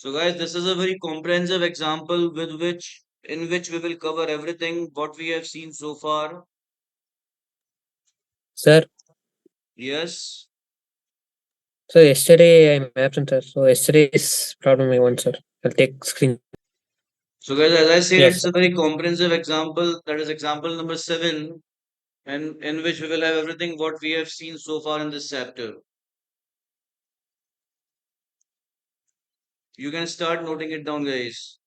So guys, this is a very comprehensive example in which we will cover everything what we have seen so far. Sir, Yes. so yesterday I'm absent, sir. So yesterday's problem I want, sir. I'll take screen. So guys, as I said, Yes, it's sir. a very comprehensive example. That is example number 7, and in which we will have everything what we have seen so far in this chapter. You can start noting it down, guys.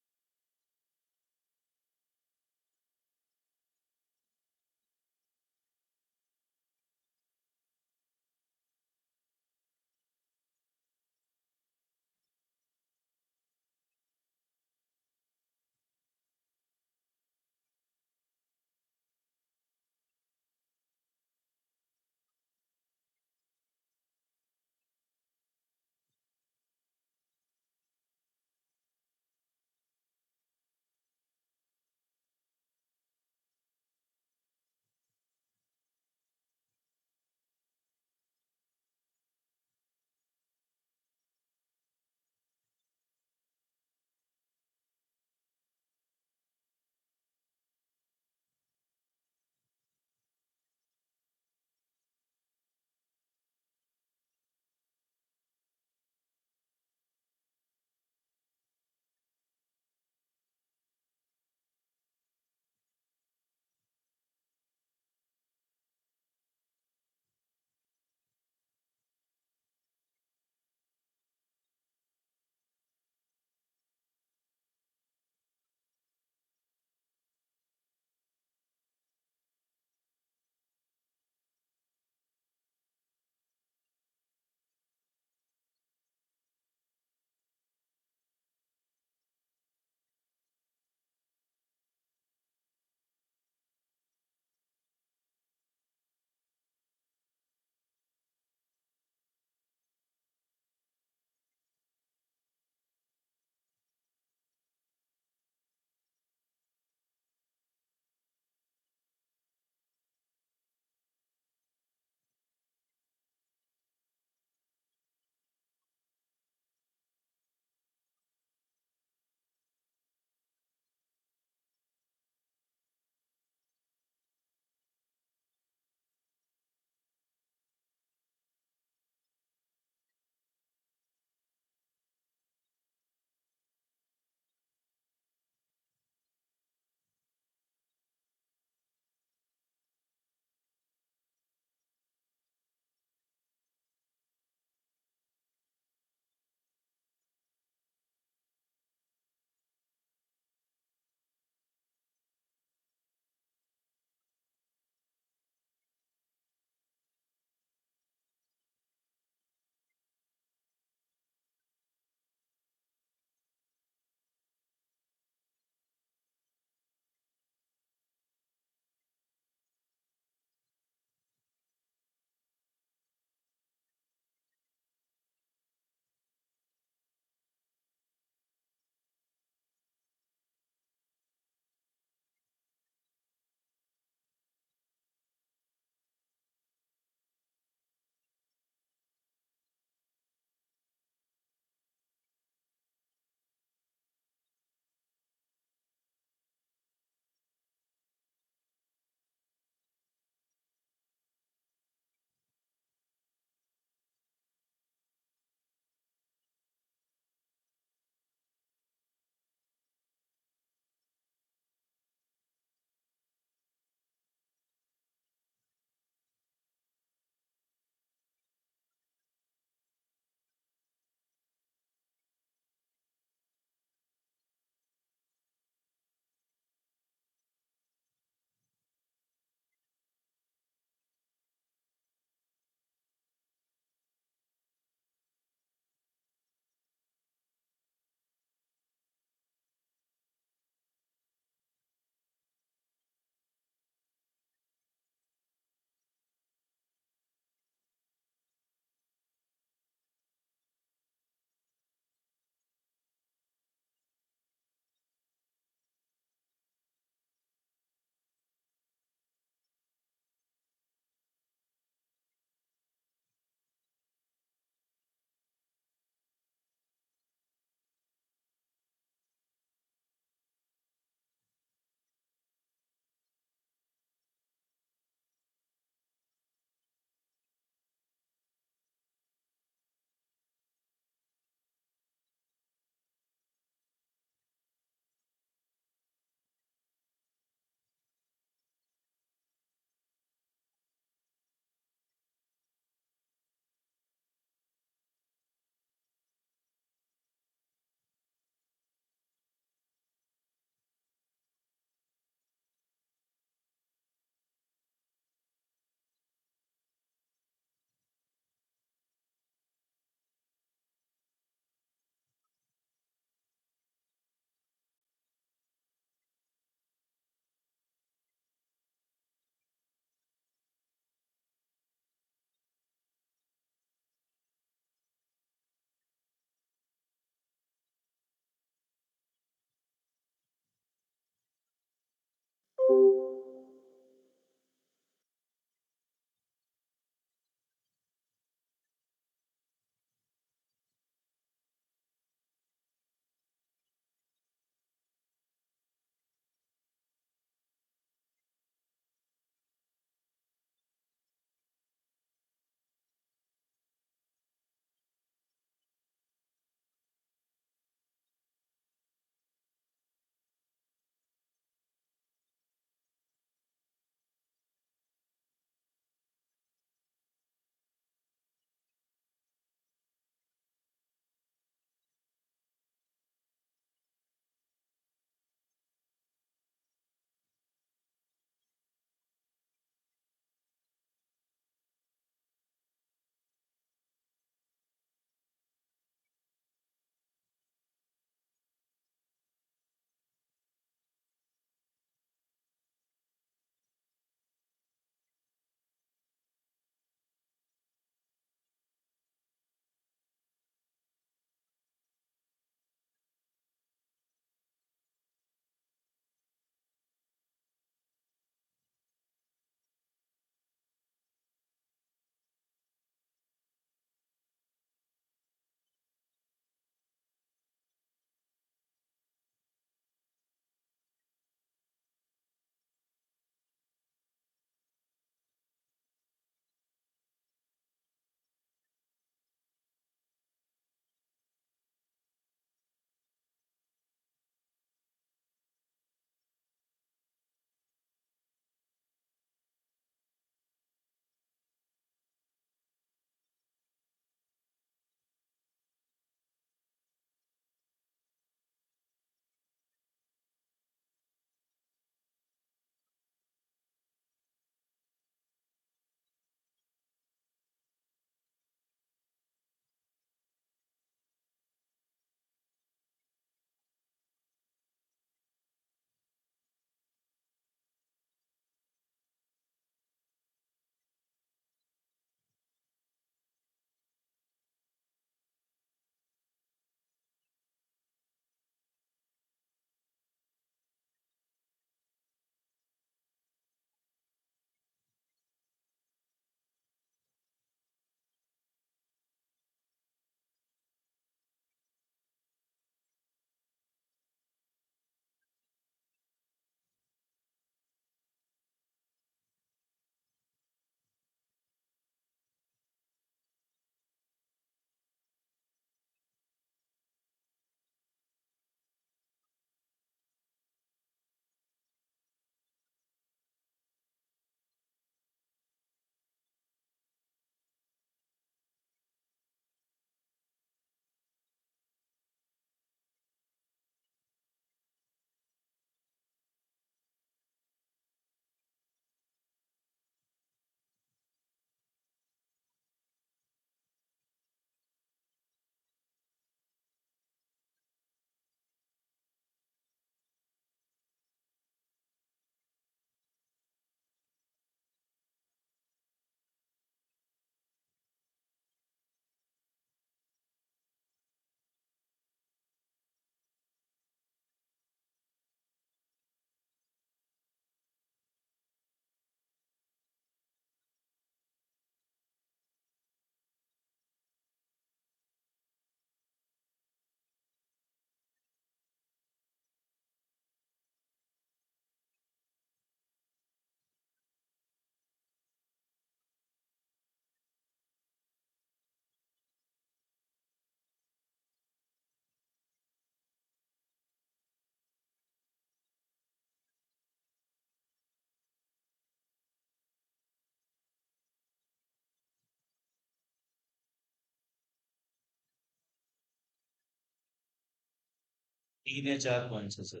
तीन या चार points है sir.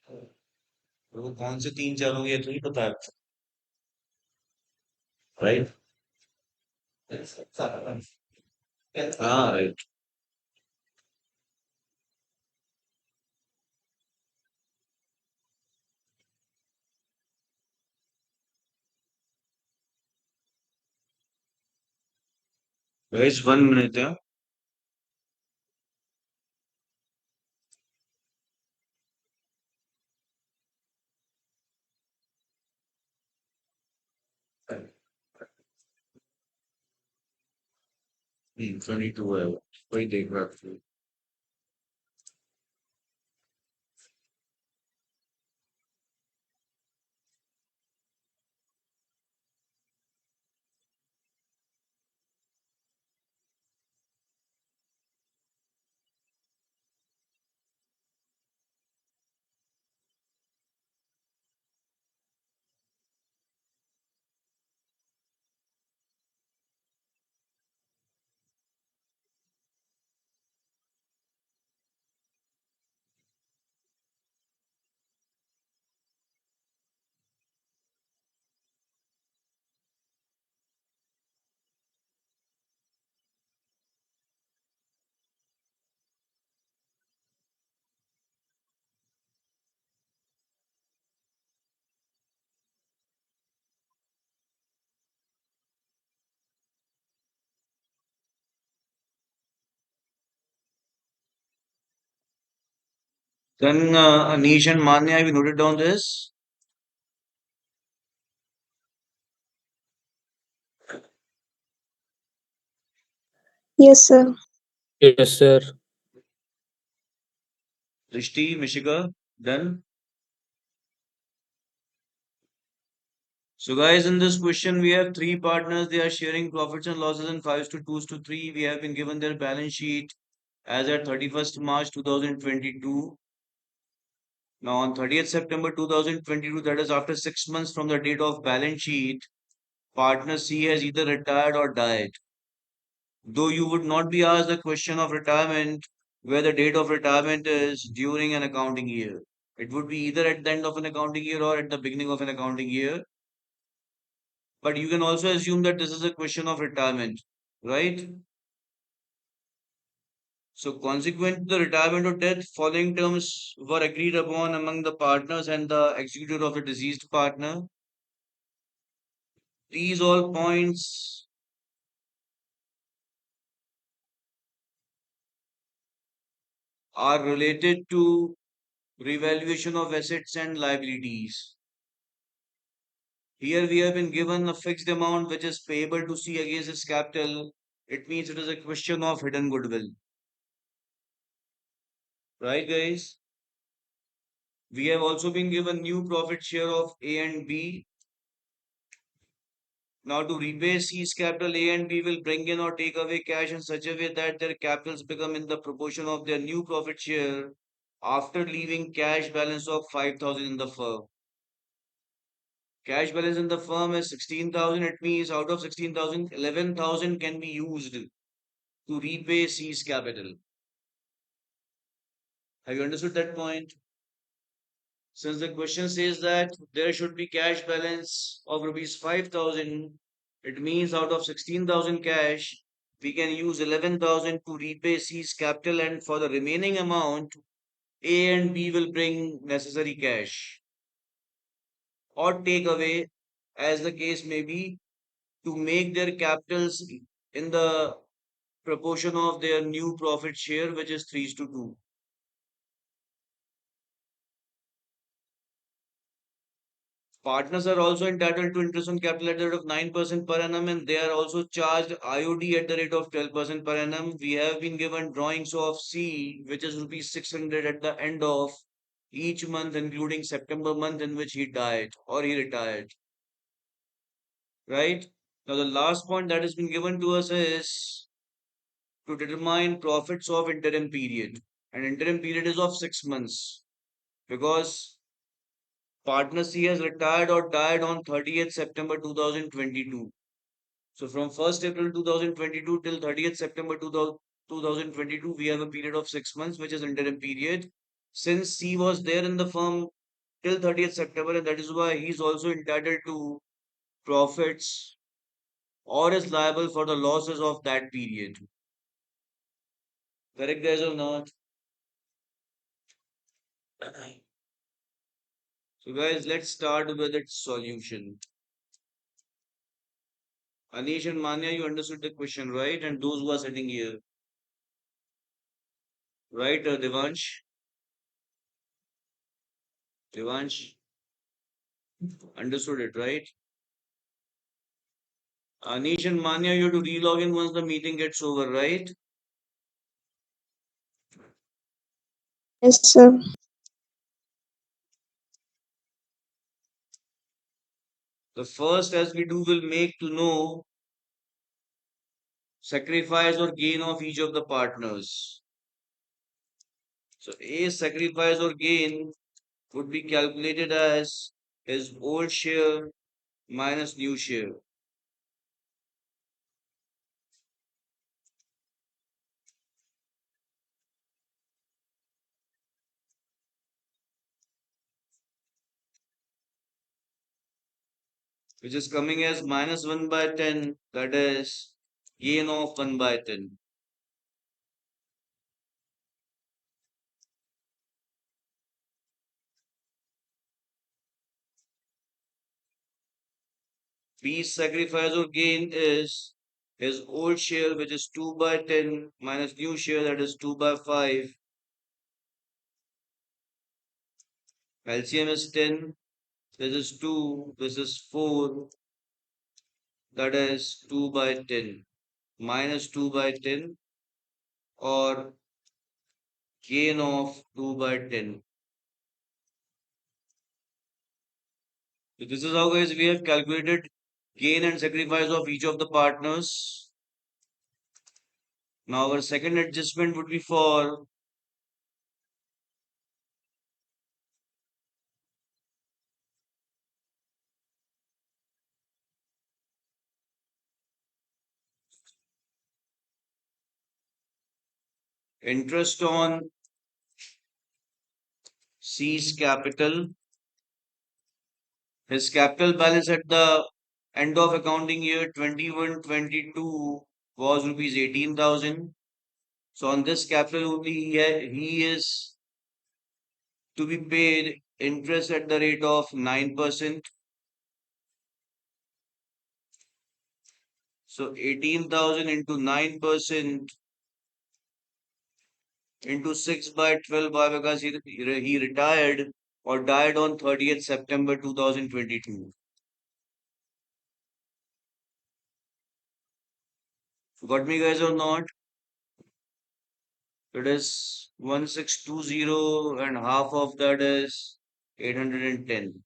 तो वो कौन से तीन चार होंगे ये तो नहीं पता है, राइट? हाँ राइट। गाइस 1 मिनट है। 22 है वो, वही देख रहा था। Then Anish and Manya, have you noted down this? Yes, sir. Yes, sir. Rishti, Mishika, done. So guys, in this question, we have three partners. They are sharing profits and losses in 5s to 2s to 3. We have been given their balance sheet as at 31st March 2022. Now on 30th September 2022, that is after 6 months from the date of balance sheet, partner C has either retired or died. Though you would not be asked the question of retirement where the date of retirement is during an accounting year. It would be either at the end of an accounting year or at the beginning of an accounting year. But you can also assume that this is a question of retirement, right? So, consequent to the retirement or death, following terms were agreed upon among the partners and the executor of the deceased partner. These all points are related to revaluation of assets and liabilities. Here we have been given a fixed amount which is payable to C against its capital. It means it is a question of hidden goodwill. Right, guys? We have also been given new profit share of A and B. Now, to repay C's capital, A and B will bring in or take away cash in such a way that their capitals become in the proportion of their new profit share after leaving cash balance of 5,000 in the firm. Cash balance in the firm is 16,000. It means out of 16,000, 11,000 can be used to repay C's capital. Have you understood that point? Since the question says that there should be cash balance of rupees 5,000, it means out of 16,000 cash, we can use 11,000 to repay C's capital, and for the remaining amount, A and B will bring necessary cash or take away, as the case may be, to make their capitals in the proportion of their new profit share, which is 3 to 2. Partners are also entitled to interest on capital at the rate of 9% per annum, and they are also charged IOD at the rate of 12% per annum. We have been given drawings of C, which is rupees 600 at the end of each month, including September month in which he died or he retired. Right? Now, the last point that has been given to us is to determine profits of interim period. And interim period is of 6 months because partner C has retired or died on 30th September 2022. So from 1st April 2022 till 30th September 2022, we have a period of 6 months, which is interim period. Since C was there in the firm till 30th September, and that is why he's also entitled to profits or is liable for the losses of that period. Correct, guys, or not? So, guys, let's start with its solution. Anish and Manya, you understood the question, right? And those who are sitting here, right, Devansh? Devansh understood it, right? Anish and Manya, you have to relog in once the meeting gets over, right? Yes, sir. The first, as we do, will make to know sacrifice or gain of each of the partners. So, A sacrifice or gain would be calculated as his old share minus new share. Which is coming as minus 1 by 10, that is gain of 1 by 10. B's sacrifice or gain is his old share, which is 2 by 10, minus new share, that is 2 by 5. LCM is 10, this is 2, this is 4, that is 2 by 10, minus 2 by 10, or gain of 2 by 10. So this is how, guys, we have calculated gain and sacrifice of each of the partners. Now our second adjustment would be for interest on C's capital. His capital balance at the end of accounting year 21-22 was rupees 18,000. So on this capital only he is to be paid interest at the rate of 9%. So 18,000 into 9% into 6 by 12, why? Because he retired or died on 30th September 2022. Got me, guys, or not? It is 1620 and half of that is 810.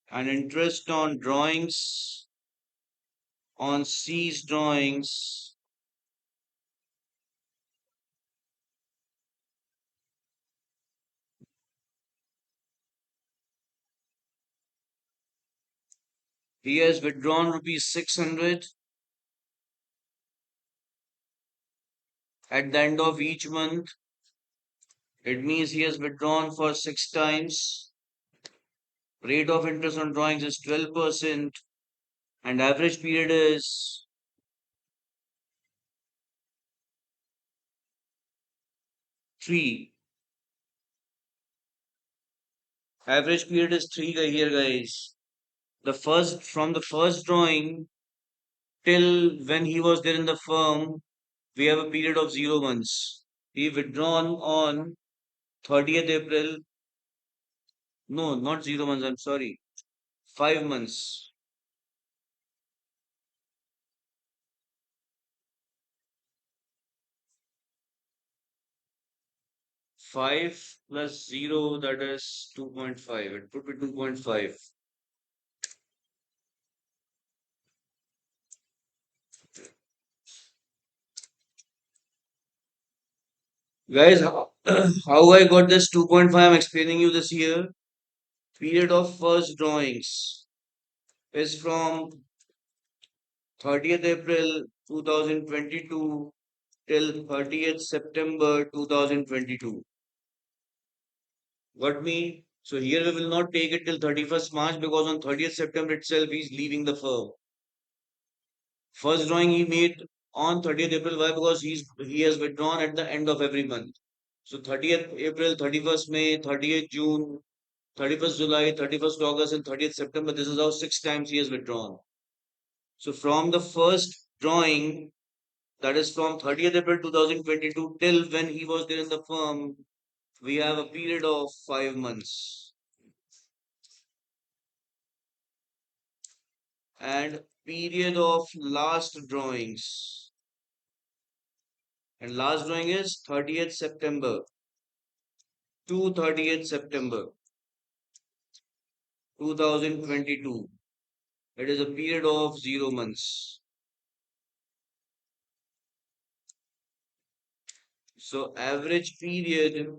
And interest on drawings, on C's drawings, he has withdrawn rupees 600 at the end of each month. It means he has withdrawn for 6 times. Rate of interest on drawings is 12%, and average period is 3. Average period is 3 here, guys. From the first drawing till when he was there in the firm, we have a period of 0 months. He withdrawn on 30th April. No, not 0 months, I'm sorry. 5 months. 5 plus 0, that is 2.5. It would be 2.5. Guys, how I got this 2.5, I'm explaining you this here. Period of first drawings is from 30th April 2022 till 30th September 2022. Got me? So here we will not take it till 31st March because on 30th September itself he's leaving the firm. First drawing he made on 30th April. Why? Because he has withdrawn at the end of every month. So 30th April, 31st May, 30th June, 31st July, 31st August, and 30th September. This is how 6 times he has withdrawn. So from the first drawing, that is from 30th April 2022 till when he was there in the firm, we have a period of 5 months. And period of last drawings. And last drawing is 30th September to 30th September 2022. It is a period of 0 months. So average period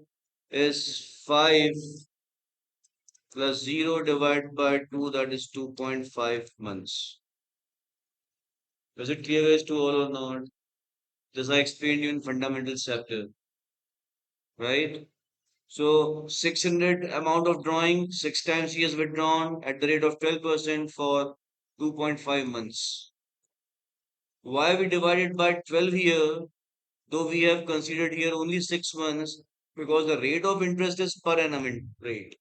is 5 plus 0 divided by 2, that is 2.5 months. Is it clear as to all or not? This I explained you in fundamentals chapter, right? So 600 amount of drawing, 6 times he has withdrawn at the rate of 12% for 2.5 months. Why we divided by 12 here, though we have considered here only 6 months, because the rate of interest is per annum rate.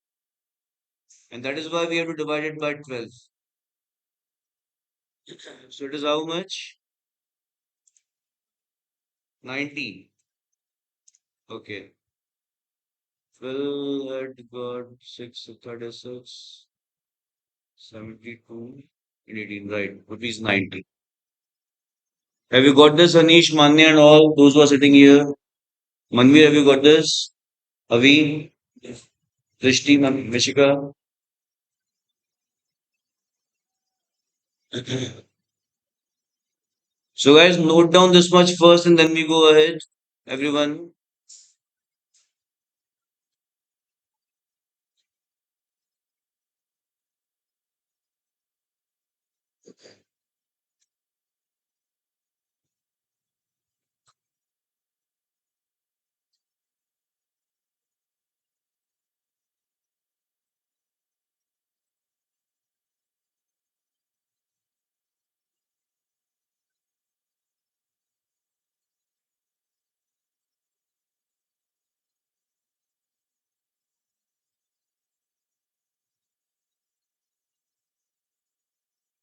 And that is why we have to divide it by 12. So it is how much? 19. Okay. 12 had got 6, 36, 72, and 18. Right. Rupees 90. Have you got this, Anish, Manya, and all those who are sitting here? Manvi, have you got this? Avi, Drishti, Vishika? So, guys, note down this much first and then we go ahead. Everyone.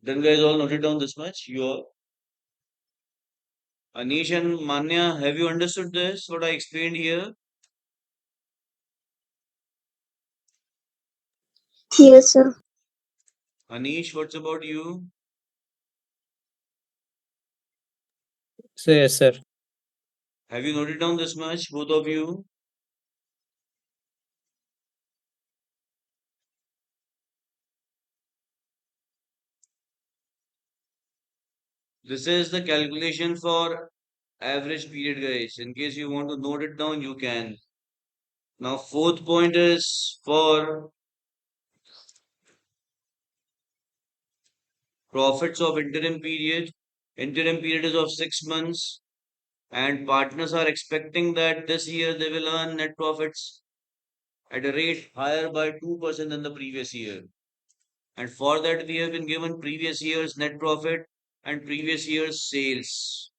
Then, guys, all noted down this much. You all. Anish and Manya, have you understood this? What I explained here? Yes, sir. Anish, what's about you? So yes, sir. Have you noted down this much, both of you? This is the calculation for average period, guys. In case you want to note it down, you can. Now, fourth point is for profits of interim period. Interim period is of 6 months, and partners are expecting that this year they will earn net profits at a rate higher by 2% than the previous year. And for that, we have been given previous year's net profit and previous year's sales,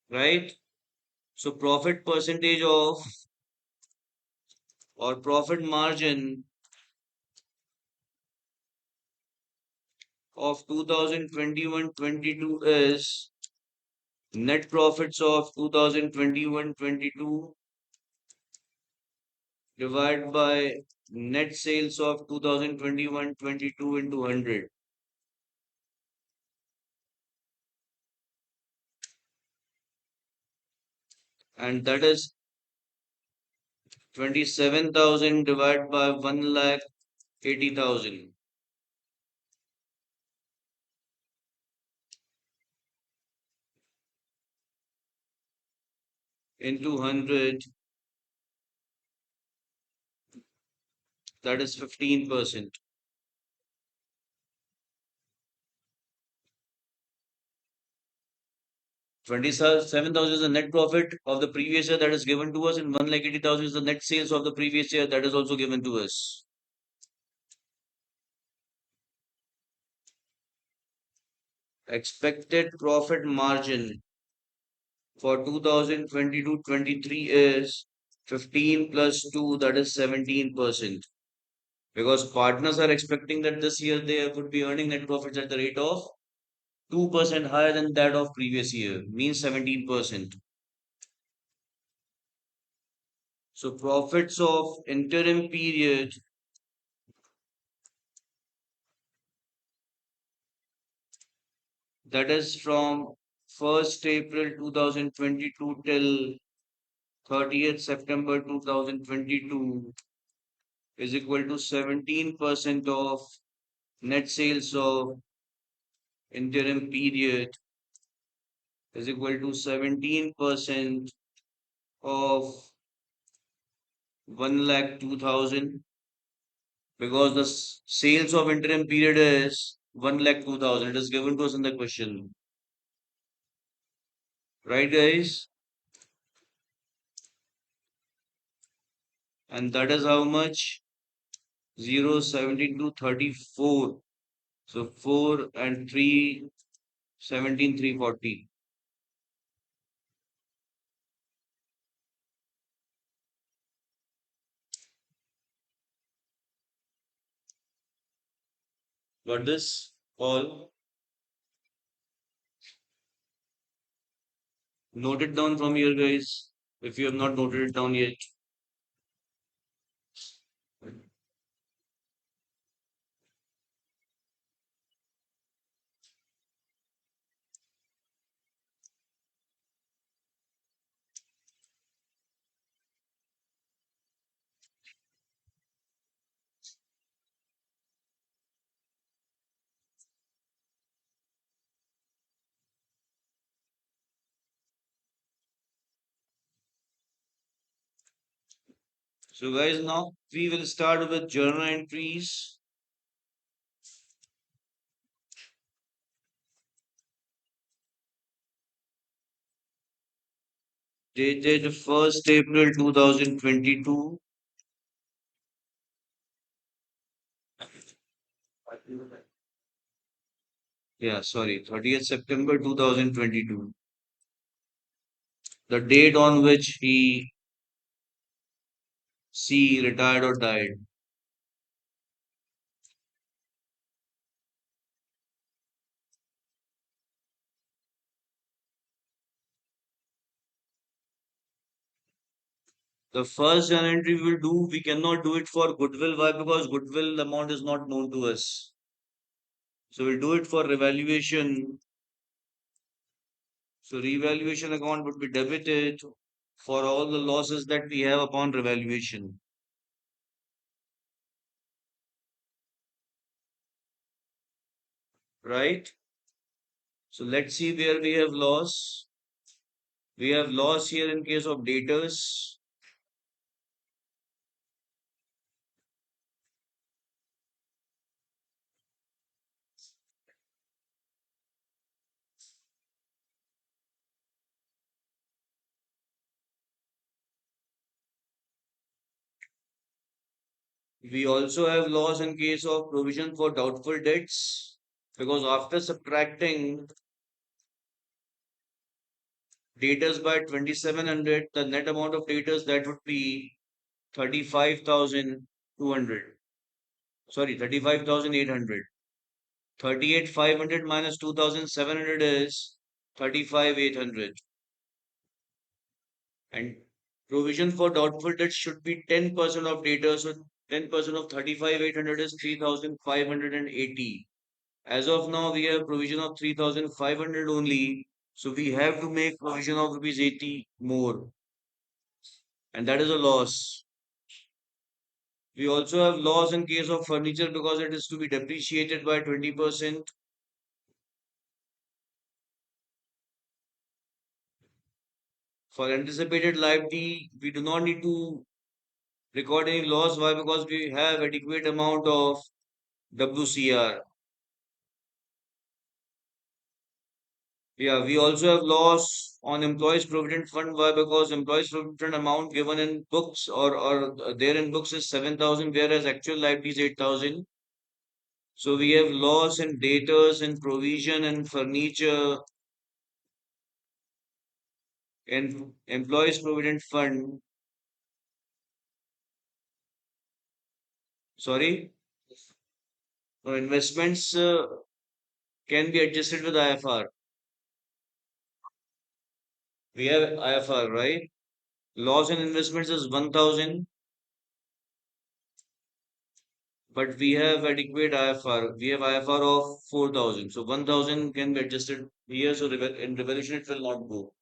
right? So, profit percentage of or profit margin of 2021-22 is net profits of 2021-22 divided by net sales of 2021-22 into 100. And that is 27,000 divided by 1,80,000. into 100, that is 15%. 27,000 is the net profit of the previous year that is given to us, and 1,80,000 is the net sales of the previous year that is also given to us. Expected profit margin for 2022-23 is 15 plus 2, that is 17%. Because partners are expecting that this year they would be earning net profits at the rate of 2% higher than that of previous year, means 17%. So profits of interim period, that is from 1st April 2022 till 30th September 2022, is equal to 17% of net sales of interim period, is equal to 17% of 1,02,000, because the sales of interim period is 1,02,000. It is given to us in the question. Right, guys? And that is how much? 0, 17 to 34. So 4 and 3, 17, 340. Got this? All? Note it down from here, guys, if you have not noted it down yet. So, guys, now we will start with journal entries. Dated 1st April 2022. Yeah, sorry, 30th September 2022. The date on which he retired or died. The first journal entry we will do, we cannot do it for goodwill. Why? Because goodwill amount is not known to us. So we'll do it for revaluation. So revaluation account would be debited for all the losses that we have upon revaluation. Right? So let's see where we have loss. We have loss here in case of debtors. We also have loss in case of provision for doubtful debts, because after subtracting debtors by 2,700, the net amount of debtors that would be 35,200. Sorry, 35,800. 38,500 minus 2,700 is 35,800. And provision for doubtful debts should be 10% of debtors. So 10% of 35,800 is 3,580. As of now, we have provision of 3,500 only. So we have to make provision of rupees 80 more. And that is a loss. We also have loss in case of furniture because it is to be depreciated by 20%. For anticipated liability, we do not need to record any loss. Why? Because we have adequate amount of WCR. Yeah, we also have loss on employees provident fund. Why? Because employees provident amount given in books or there in books is 7,000, whereas actual liability is 8,000. So we have loss in debtors and provision and furniture and employees provident fund. Sorry, investments can be adjusted with IFR. We have IFR, right? Loss in investments is 1,000, but we have adequate IFR. We have IFR of 4,000. So 1,000 can be adjusted here. So in revolution, it will not go.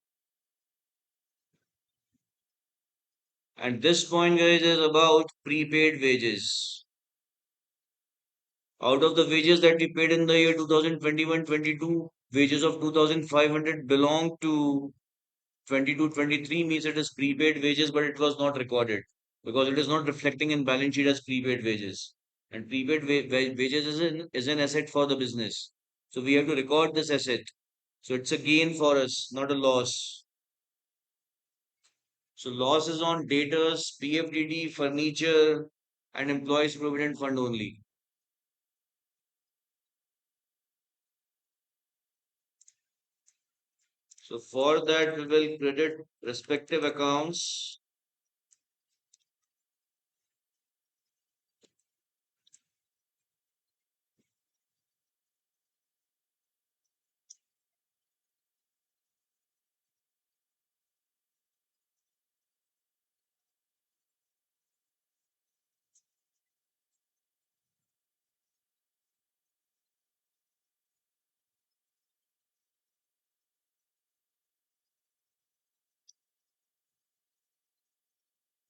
And this point, guys, is about prepaid wages. Out of the wages that we paid in the year 2021-22, wages of 2,500 belong to 22-23 means it is prepaid wages, but it was not recorded because it is not reflecting in balance sheet as prepaid wages. And prepaid wages is an asset for the business. So we have to record this asset. So it's a gain for us, not a loss. So loss is on debtors, PFDD, furniture, and employees provident fund only. So for that, we will credit respective accounts.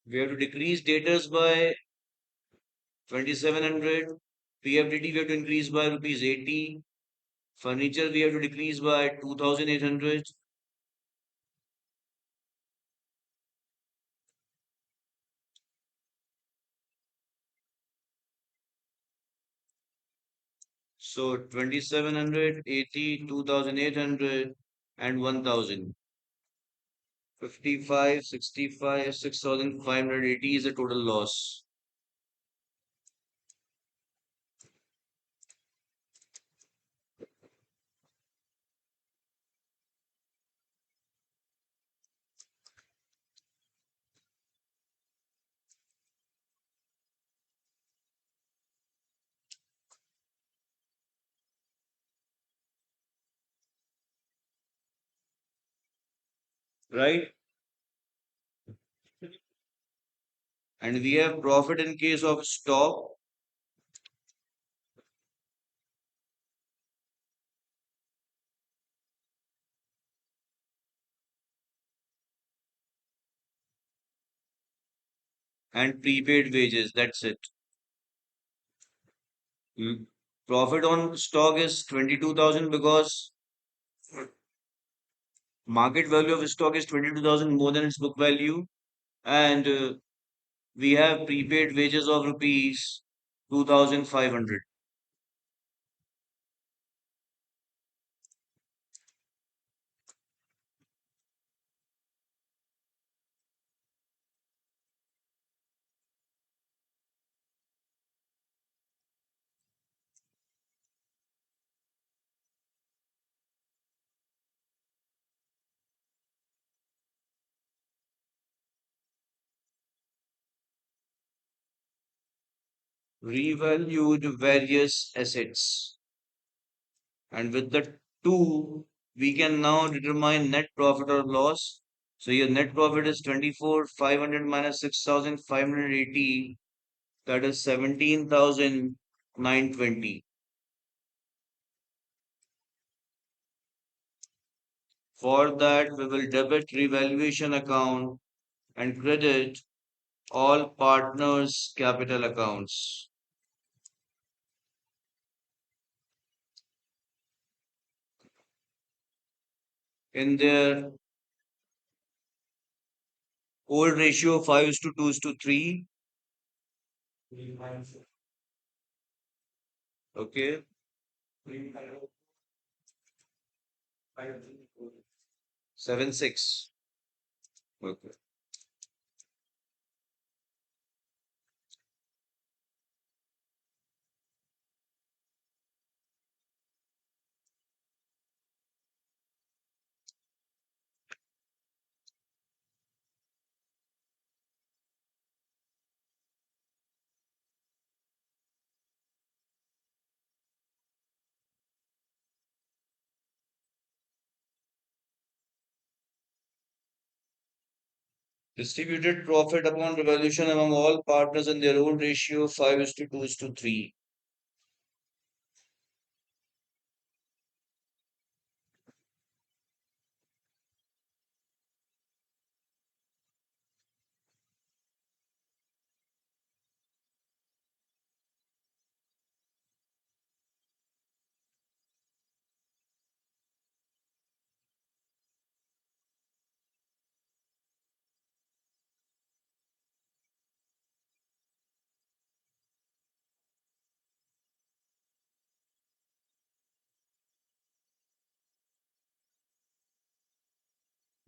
We have to decrease debtors by 2,700. PFDD we have to increase by rupees 80. Furniture we have to decrease by 2,800. So 2,700, 80, 2,800, and 1,000. 55, 65, 6,580 is the total loss. Right? And we have profit in case of stock and prepaid wages. That's it. Mm. Profit on stock is 22,000 because market value of stock is 22,000 more than its book value. And we have prepaid wages of rupees 2,500. Revalued various assets. And with the two, we can now determine net profit or loss. So your net profit is 24,500 minus 6,580. That is 17,920. For that, we will debit revaluation account and credit all partners' capital accounts. In their Old ratio 5:2:3. Okay. 7:6. Okay. Distributed profit upon revaluation among all partners in their old ratio 5:2:3.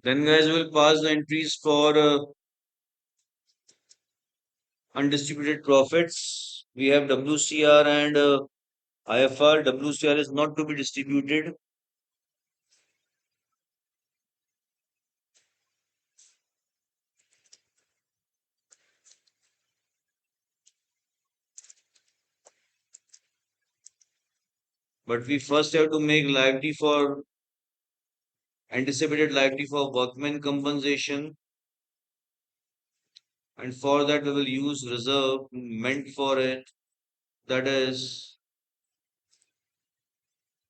Then guys will pass the entries for undistributed profits. We have WCR and IFR. WCR is not to be distributed, but we first have to make liability for anticipated liability for workmen compensation, and for that we will use reserve meant for it. That is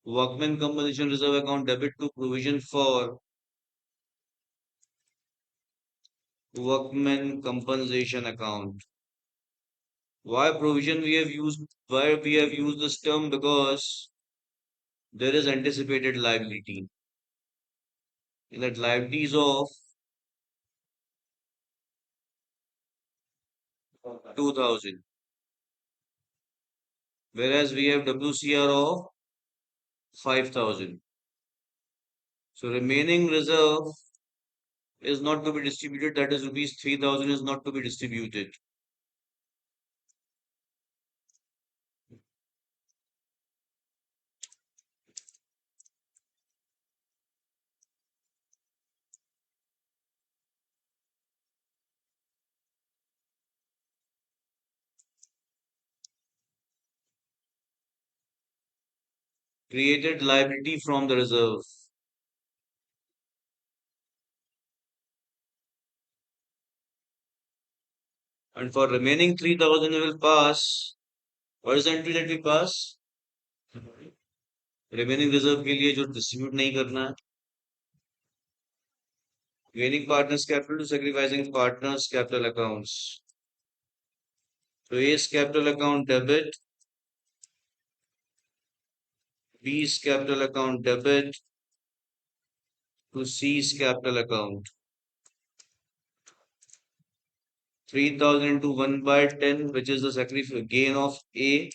workmen compensation reserve account debit to provision for workmen compensation account. Why provision we have used? Why we have used this term? Because there is anticipated liability. That liability is of 2000, whereas we have WCR of 5000. So remaining reserve is not to be distributed. That is rupees 3000 is not to be distributed. Created liability from the reserve. And for remaining 3000 we will pass. What is the entry that we pass? Remaining reserve के लिए जो distribute नहीं करना है. Gaining partners capital to sacrificing partners capital accounts. So A's capital account debit, B's capital account debit to C's capital account. 3000 into 1 by 10, which is the gain of A.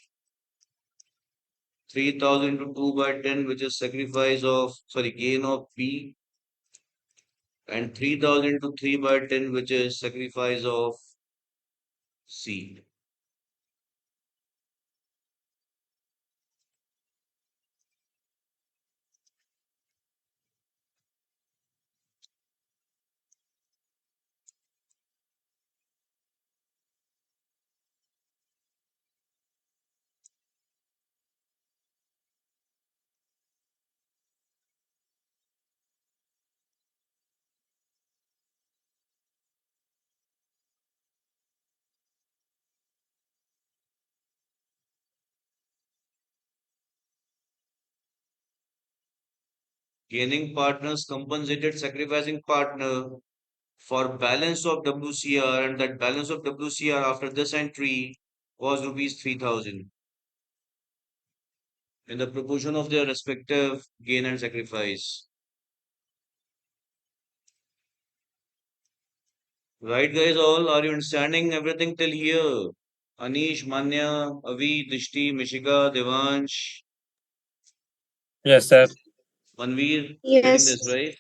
3000 into 2 by 10, which is gain of B. And 3000 into 3 by 10, which is sacrifice of C. Gaining partners compensated sacrificing partner for balance of WCR, and that balance of WCR after this entry was rupees 3000 in the proportion of their respective gain and sacrifice. Right, guys, all? Are you understanding everything till here? Anish, Manya, Avi, Dishti, Mishika, Devansh, Yes, sir. Manveer, getting this Yes. right?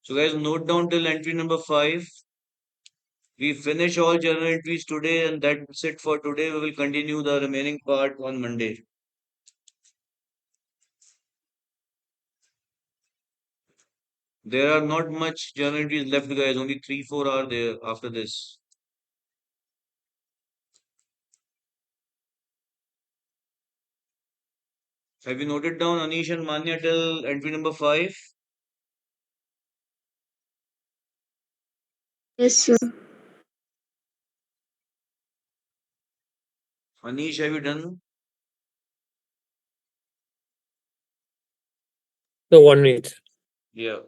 So, guys, note down till entry number 5. We finish all journal entries today, and that's it for today. We will continue the remaining part on Monday. There are not much journal entries left, guys. Only 3, 4 are there after this. Have you noted down Anish and Manya till entry number 5? Yes, sir. Anish, have you done? So 1 minute. Yeah.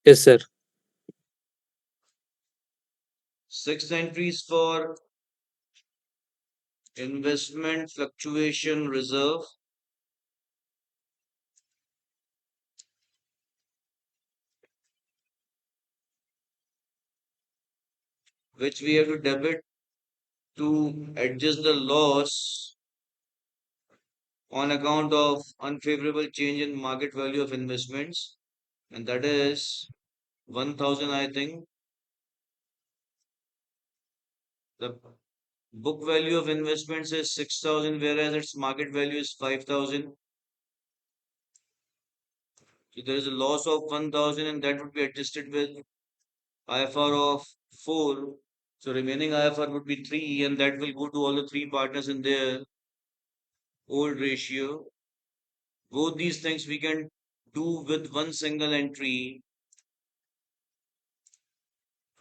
Yes, sir. 6 entries for investment fluctuation reserve, which we have to debit to adjust the loss on account of unfavorable change in market value of investments, and that is 1000, I think. The book value of investments is 6000, whereas its market value is 5000. So there is a loss of 1000, and that would be adjusted with IFR of 4. So remaining IFR would be 3, and that will go to all the three partners in their old ratio. Both these things we can do with one single entry.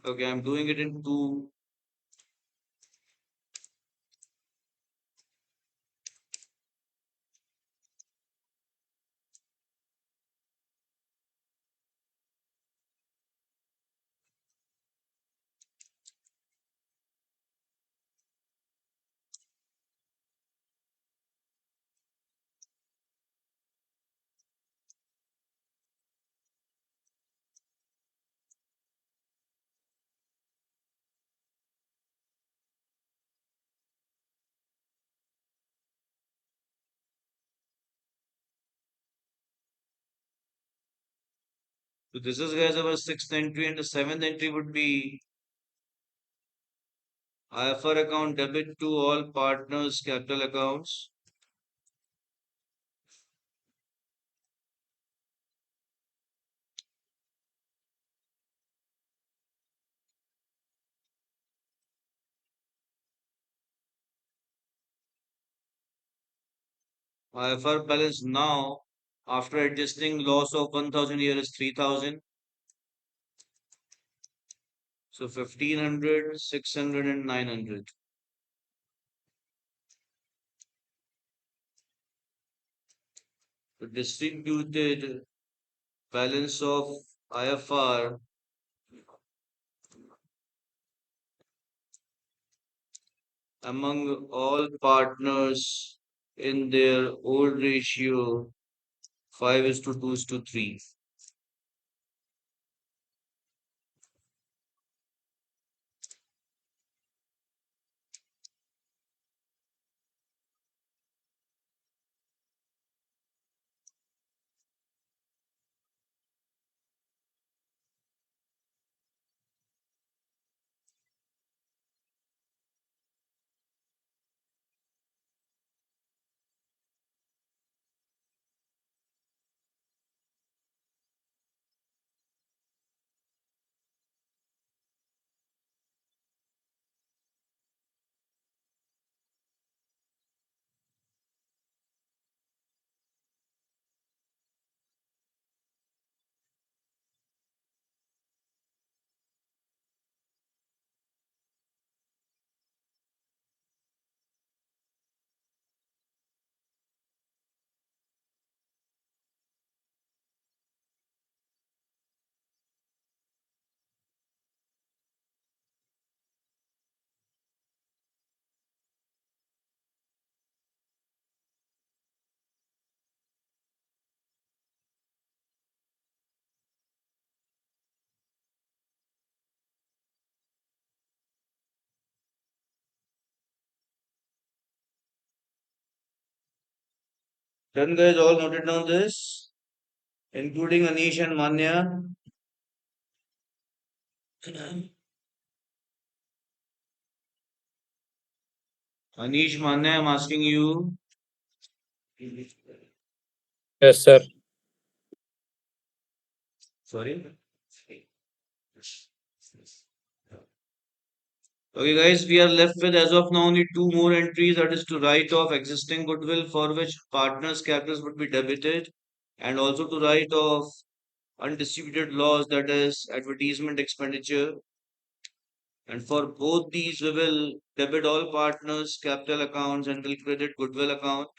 Okay, I'm doing it in two. So this is guys our sixth entry, and the seventh entry would be IFR account debit to all partners capital accounts. IFR balance now after adjusting loss of 1000 here is 3000. So 1500, 600, and 900. The distributed balance of IFR among all partners in their old ratio 5 is to 2 is to 3. Done, guys. All noted down this, including Anish and Manya. Anish, Manya, I'm asking you. Yes, sir. Sorry. Okay, guys, we are left with as of now only two more entries. That is to write off existing goodwill for which partners' capitals would be debited, and also to write off undistributed loss, that is advertisement expenditure. And for both these, we will debit all partners' capital accounts and will credit goodwill account.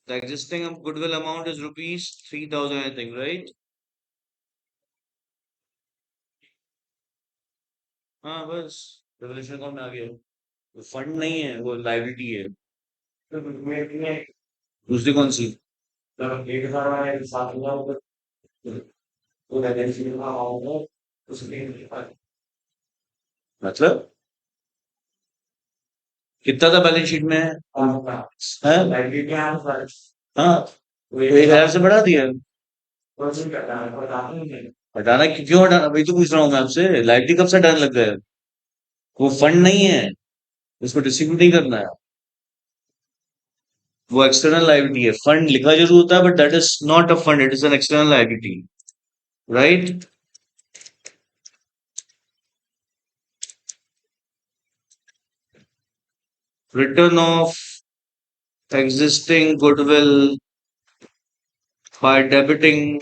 The existing goodwill amount is rupees 3,000, I think, right? हाँ बस revolution account में आ गया वो fund नहीं है वो liability है दूसरी कौन सी मतलब कितना था बैलेंस शीट में है हाँ वो 1,000 से बढ़ा दिया हटाना क्यों हटाना वही तो पूछ रहा हूँ मैं आपसे लाइबिलिटी कब से हटाने लग गए वो फंड नहीं है उसको डिस्ट्रीब्यूट नहीं करना है वो एक्सटर्नल लाइबिलिटी है फंड लिखा जरूर होता है but that is not a fund it is an external liability right return of existing goodwill by debiting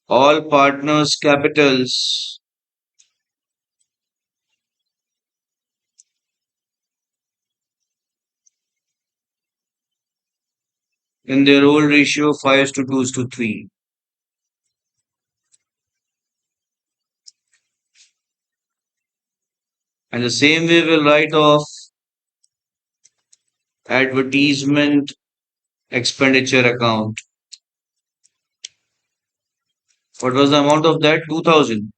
all partners' capitals in their old ratio 5 to 2 to 3. And the same way we'll write off advertisement expenditure account. What was the amount of that? 2,000.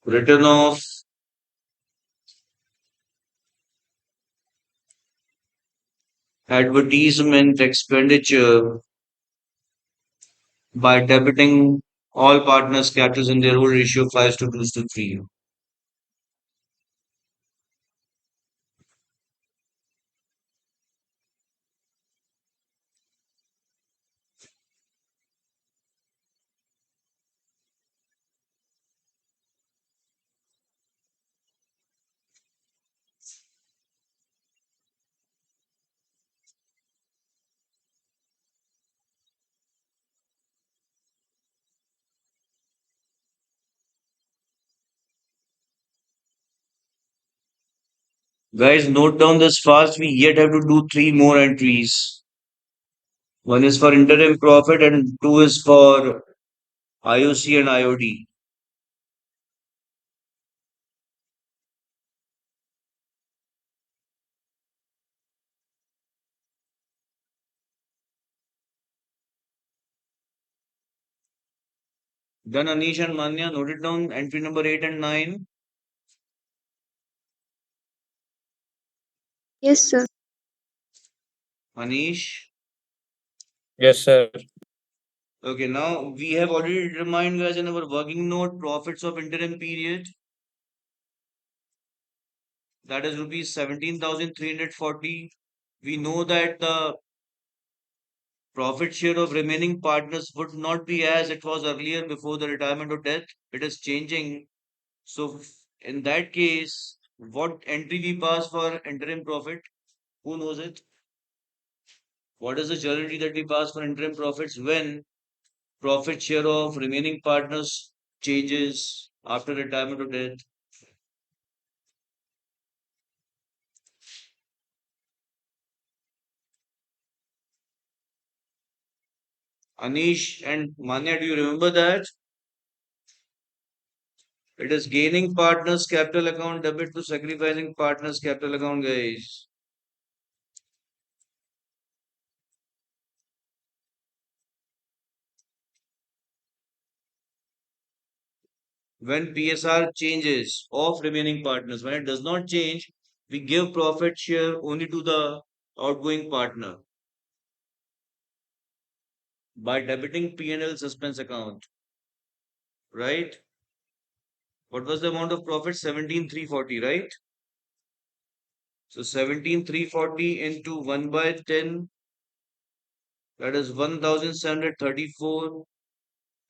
Written off advertisement expenditure by debiting all partners' capitals in their old ratio 5 to 2 to 3. Guys, note down this fast. We yet have to do three more entries. One is for interim profit and two is for IOC and IOD. Done, Anish and Manya. Note it down. Entry number 8 and 9. Yes, sir. Anish. Yes, sir. Okay, now we have already determined, guys, in our working note profits of interim period. That is rupees 17,340. We know that the profit share of remaining partners would not be as it was earlier before the retirement or death. It is changing. So, in that case, what entry we pass for interim profit? Who knows it? What is the journal entry that we pass for interim profits when profit share of remaining partners changes after retirement or death? Anish and Manya, do you remember that? It is gaining partners capital account debit to sacrificing partners capital account, guys. when PSR changes of remaining partners. When it does not change, we give profit share only to the outgoing partner by debiting P&L suspense account, right? What was the amount of profit? 17,340, right? So 17,340 into 1 by 10, that is 1,734,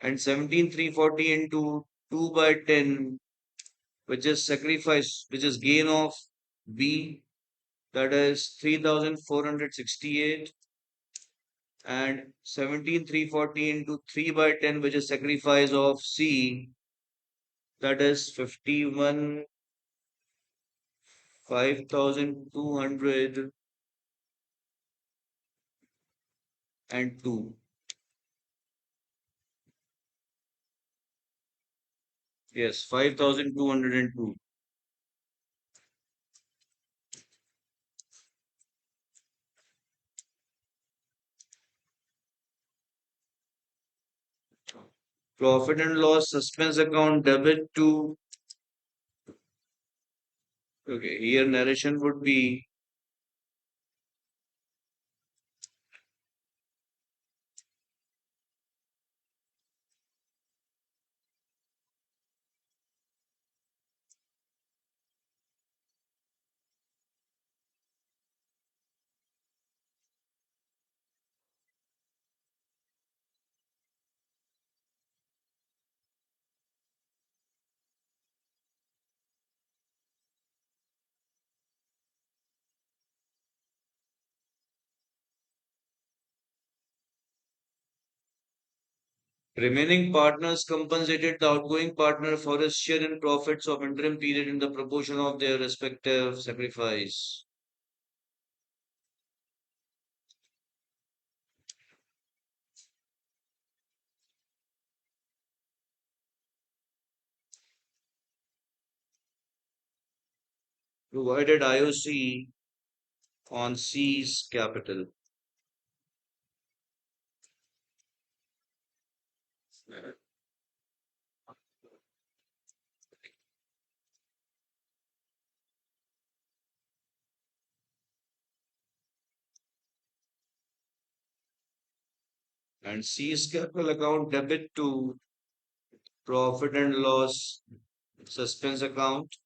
and 17,340 into 2 by 10, which is sacrifice, which is gain of B, that is 3,468, and 17,340 into 3 by 10, which is sacrifice of C, that is 51, 5,202. Yes, 5,202. Profit and loss suspense account debit to, okay, here narration would be remaining partners compensated the outgoing partner for his share in profits of interim period in the proportion of their respective sacrifice. Provided IOC on C's capital. And C's capital account debit to profit and loss suspense account,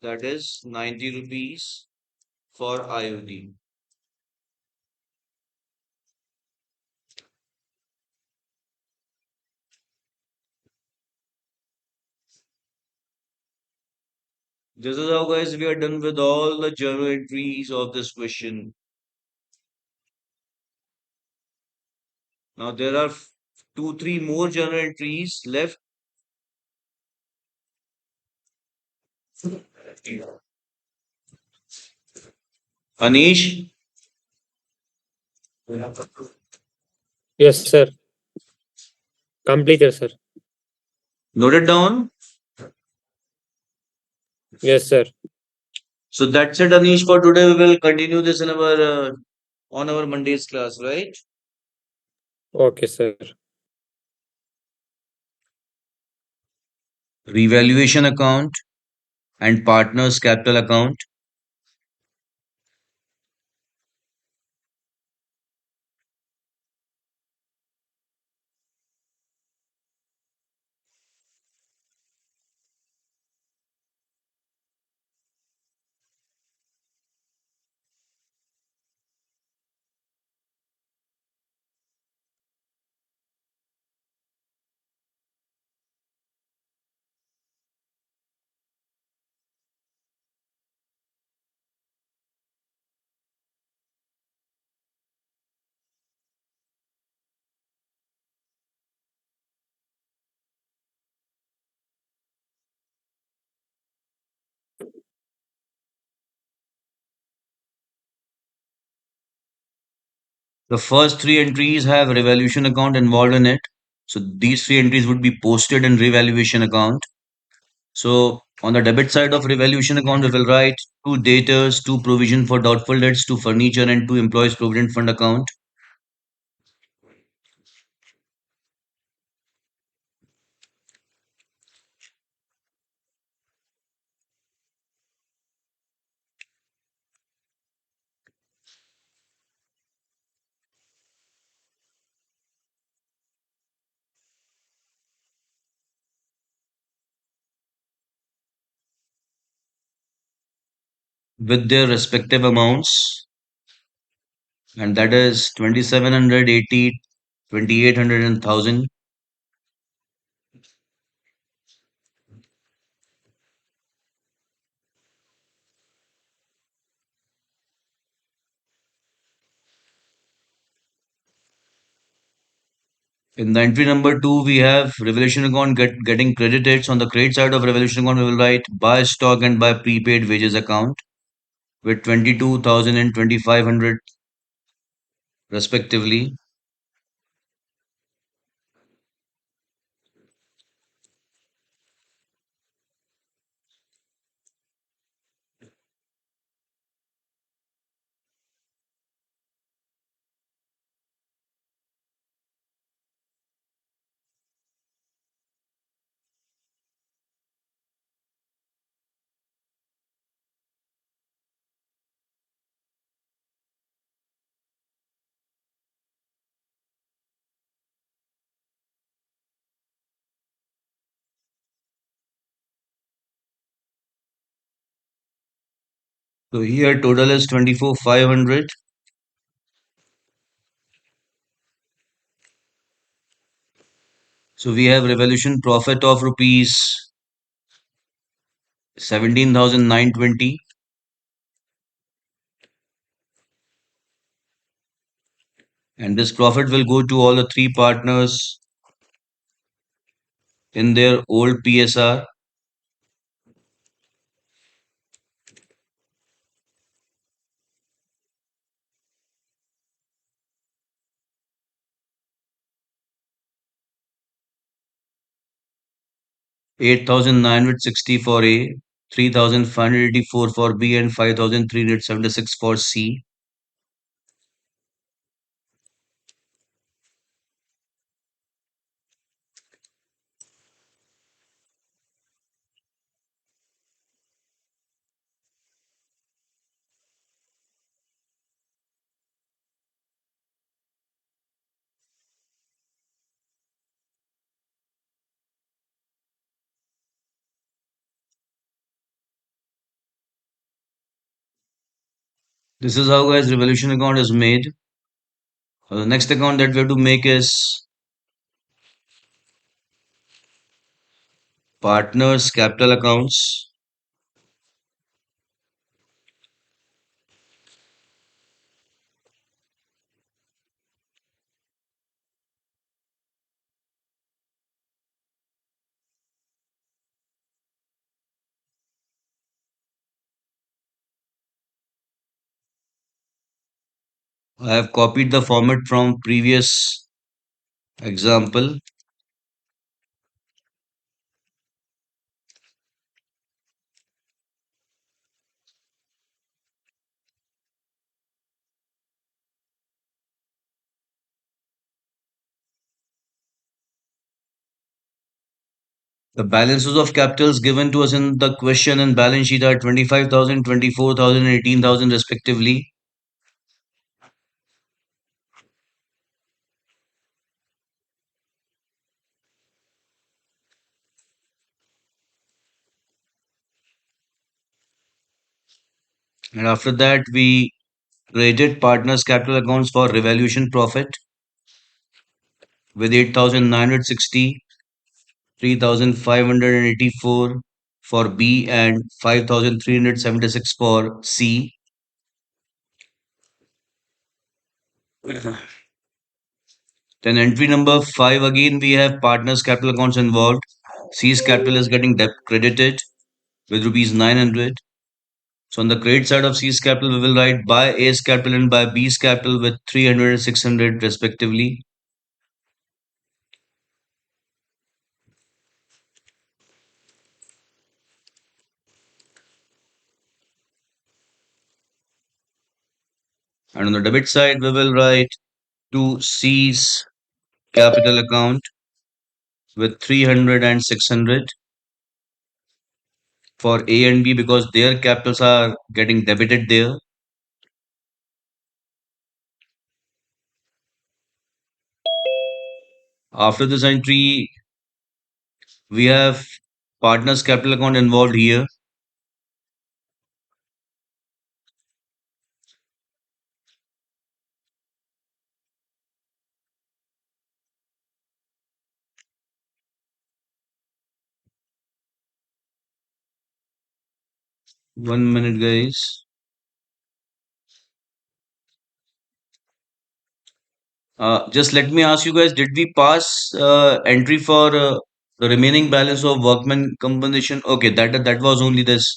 that is 90 rupees for IOD. This is how, guys, we are done with all the journal entries of this question. Now there are two, three more journal entries left. Anish, Yes, sir. Completed, sir. note it down. Yes, sir. So that's it, Anish, for today. We will continue this in our on our Monday's class, right? Okay, sir. Revaluation account and partners capital account. The first three entries have revaluation account involved in it. So these three entries would be posted in revaluation account. So on the debit side of revaluation account, we will write two debtors, two provision for doubtful debts, two furniture, and two employees provident fund account. with their respective amounts, and that is 2700, 80, 2800, and 1000. In the entry number 2, we have Revolution account getting credited. So on the credit side of Revolution account, we will write buy stock and buy prepaid wages account with 22,000 and 2500 respectively. So here total is 24,500. So we have Revolution profit of rupees 17,920, and this profit will go to all the three partners in their old PSR. 8,960 for A, 3,584 for B, and 5,376 for C. This is how, guys, Revolution account is made. The next account that we have to make is partners capital accounts. I have copied the format from previous example. The balances of capitals given to us in the question and balance sheet are 25,000, 24,000, and 18,000 respectively. And after that, we created partners capital accounts for revaluation profit with 8,960, 3,584 for B, and 5,376 for C. Then entry number 5, again we have partners capital accounts involved. C's capital is getting credited with rupees 900. So on the credit side of C's capital, we will write buy A's capital and buy B's capital with 300 and 600 respectively. And on the debit side, we will write to C's capital account with 300 and 600 for A and B because their capitals are getting debited there. After this entry, we have partners capital account involved here. 1 minute, guys. Just let me ask you guys, did we pass entry for the remaining balance of workman compensation? Okay, that was only this,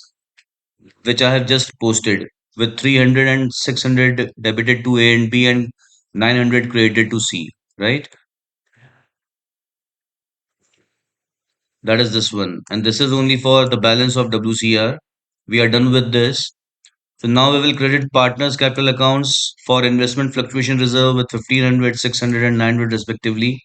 which I have just posted with 300 and 600 debited to A and B and 900 credited to C, right? That is this one. And this is only for the balance of WCR. We are done with this. So now we will credit partners' capital accounts for investment fluctuation reserve with 1500, 600, and 900 respectively.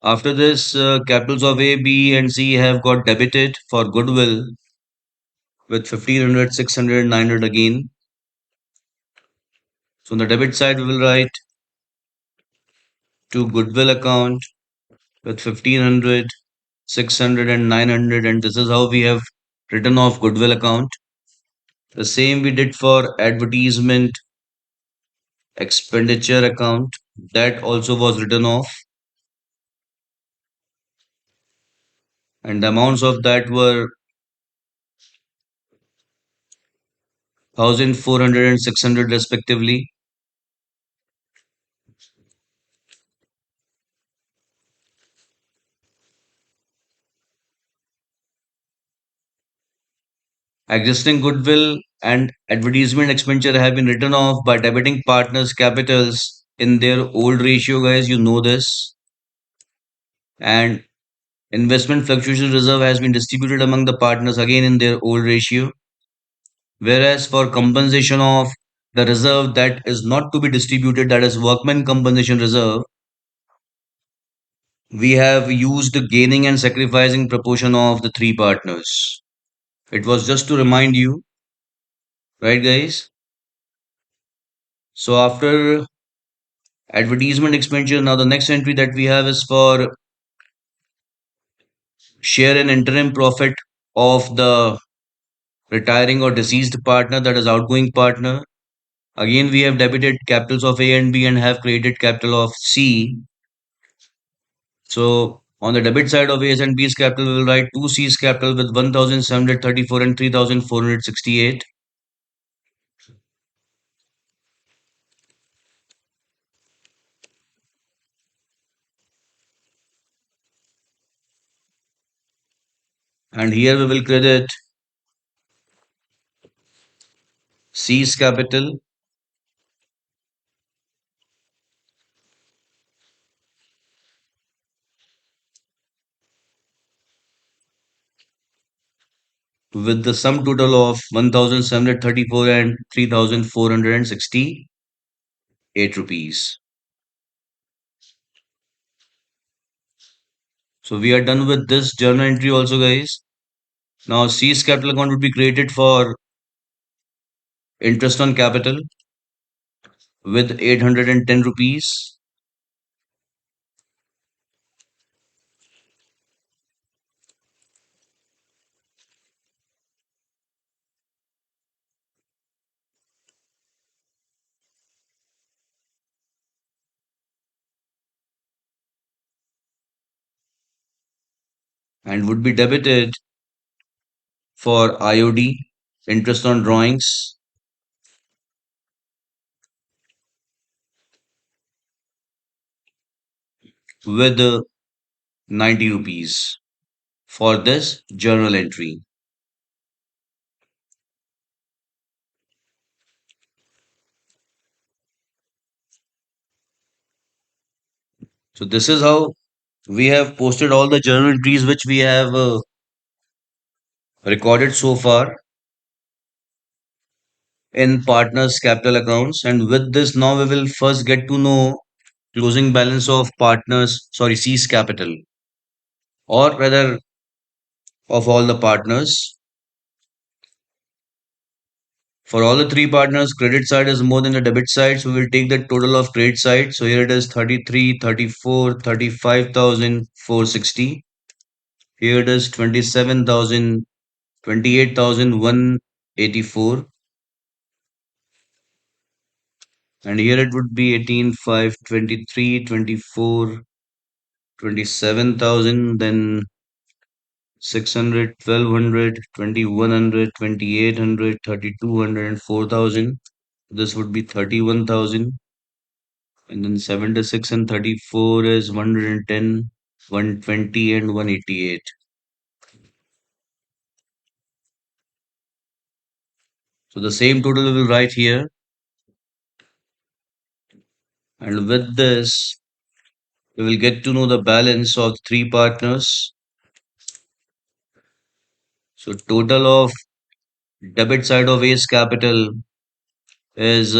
After this, capitals of A, B, and C have got debited for goodwill with 1500, 600, 900 again. So on the debit side, we will write to goodwill account with 1500, 600, and 900. And this is how we have written off goodwill account. The same we did for advertisement expenditure account. That also was written off. And the amounts of that were 1400 and 600 respectively. Existing goodwill and advertisement expenditure have been written off by debiting partners' capitals in their old ratio, guys. You know this. And investment fluctuation reserve has been distributed among the partners again in their old ratio. Whereas for compensation of the reserve that is not to be distributed, that is workman compensation reserve, we have used the gaining and sacrificing proportion of the three partners. It was just to remind you, right, guys? So after advertisement expenditure, now the next entry that we have is for share an interim profit of the retiring or deceased partner, that is outgoing partner. Again, we have debited capitals of A and B and have created capital of C. So on the debit side of A's and B's capital, we will write 2C's capital with 1734 and 3468. And here we will credit C's capital with the sum total of 1734 and 3468 rupees. So we are done with this journal entry also, guys. Now C's capital account would be created for interest on capital with 810 rupees. And would be debited for IOD, interest on drawings, with 90 rupees for this journal entry. So this is how we have posted all the journal entries which we have recorded so far in partners capital accounts. And with this, now we will first get to know closing balance of partners, sorry, C's capital, or rather of all the partners. For all the three partners, credit side is more than the debit side. So we will take the total of credit side. So here it is 33, 34, 35,460. Here it is 27,000, 28,184. And here it would be 18, 5, 23, 24, 27,000, then 600, 1200, 2100, 2800, 3200, and 4,000. This would be 31,000. And then 76 and 34 is 110, 120, and 188. So the same total we will write here. And with this, we will get to know the balance of three partners. So total of debit side of Ace Capital is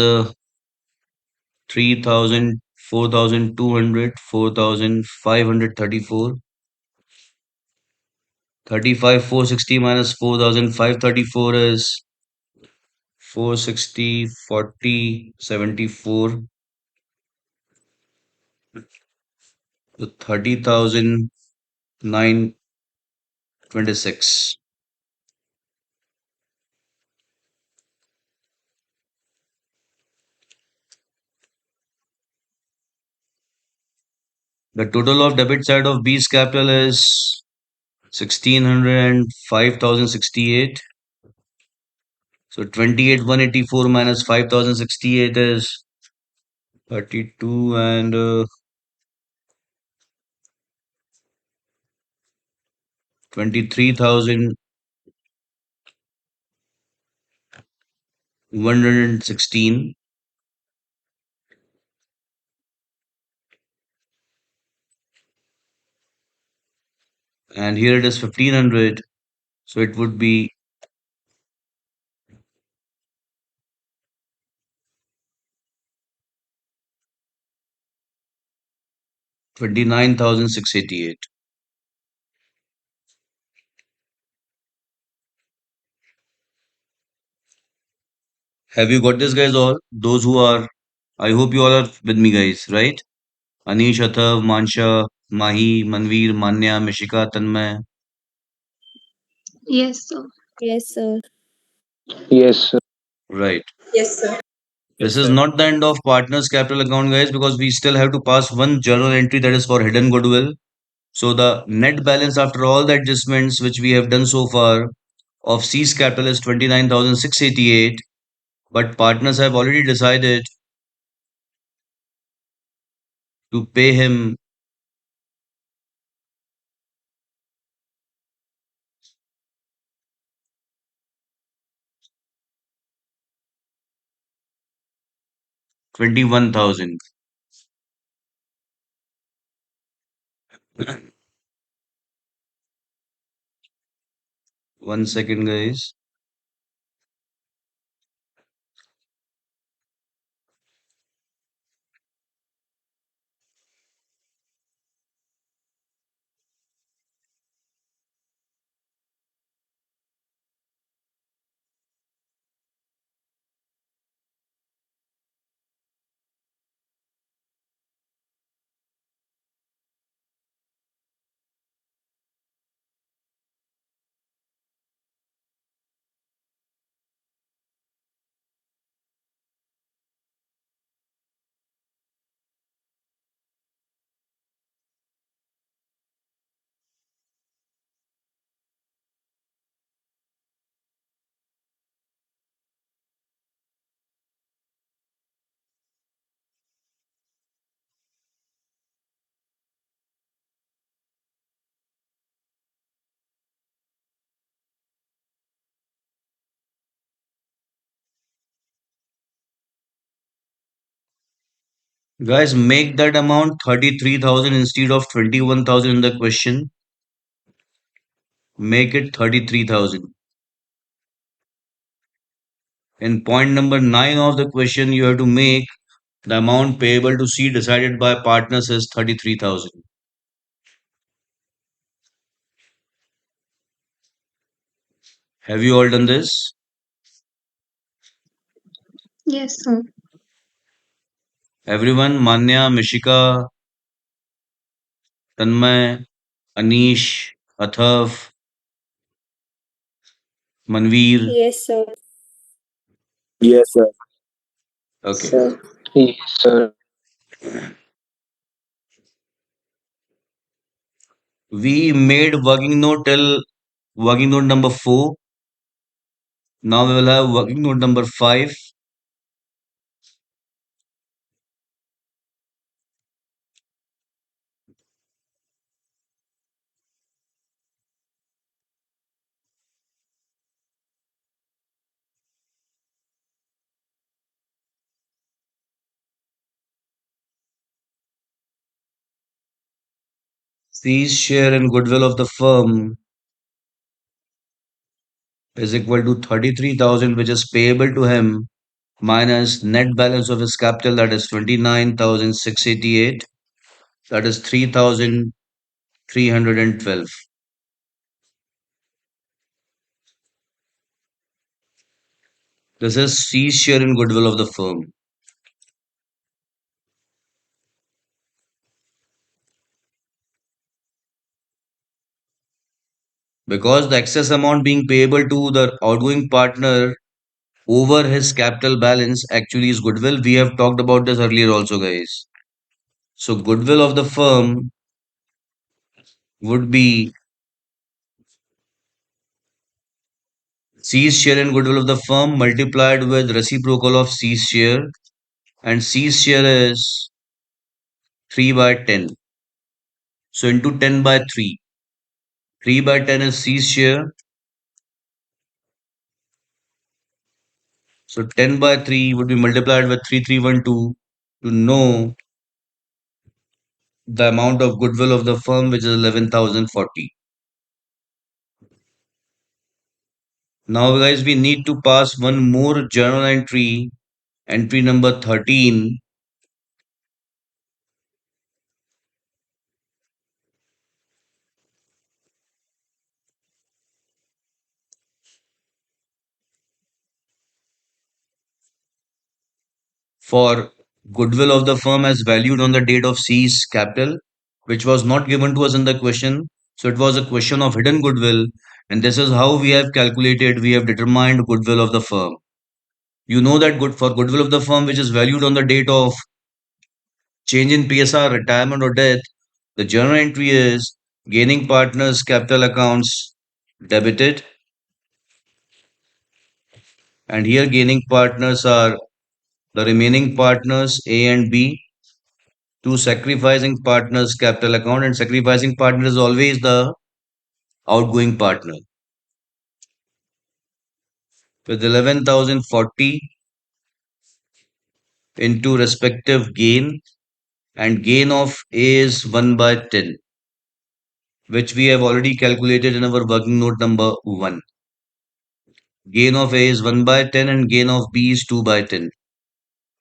3,000, 4,200, 4,534. 35,460 minus 4,534 is 460, 40, 74. So 30,926. The total of debit side of B's capital is 1,600 and 5,068. So 28,184 minus 5,068 is 32 and 23,116. And here it is 1,500. So it would be 29,688. Have you got this, guys? All those who are, I hope you all are with me, guys, right? Anish, Athav, Mansha, Mahi, Manveer, Manya, Mishika, Tanmay. Yes, sir. Yes, sir. Yes, sir. Right. Yes, sir. This Yes, is sir. not the end of partners capital account, guys, because we still have to pass one journal entry that is for hidden goodwill. So the net balance after all the adjustments which we have done so far of C's capital is 29,688. But partners have already decided to pay him 21,000. One second, guys. Guys, make that amount 33,000 instead of 21,000 in the question. Make it 33,000. In point number 9 of the question, you have to make the amount payable to C decided by partners is 33,000. Have you all done this? Yes, sir. Everyone, Manya, Mishika, Tanmay, Anish, Athav, Manveer. Yes, sir. Yes, sir. Okay. Sir. Yes, sir. We made working note till working note number 4. Now we will have working note number 5. C's share in goodwill of the firm is equal to 33,000, which is payable to him, minus net balance of his capital, that is 29,688, that is 3,312. This is C's share in goodwill of the firm. Because the excess amount being payable to the outgoing partner over his capital balance actually is goodwill. We have talked about this earlier also, guys. So goodwill of the firm would be C's share in goodwill of the firm multiplied with reciprocal of C's share, and C's share is 3 by 10. So into 10 by 3. 3 by 10 is C's share. So 10 by 3 would be multiplied with 3312 to know the amount of goodwill of the firm, which is 11,040. Now, guys, we need to pass one more journal entry, entry number 13. For goodwill of the firm as valued on the date of C's capital, which was not given to us in the question. So it was a question of hidden goodwill, and this is how we have calculated, we have determined goodwill of the firm. You know that good for goodwill of the firm, which is valued on the date of change in PSR, retirement, or death, the journal entry is gaining partners capital accounts debited, and here gaining partners are the remaining partners A and B, to sacrificing partners capital account, and sacrificing partner is always the outgoing partner, with 11,040 into respective gain, and gain of A is 1 by 10, which we have already calculated in our working note number 1. Gain of A is 1 by 10 and gain of B is 2 by 10,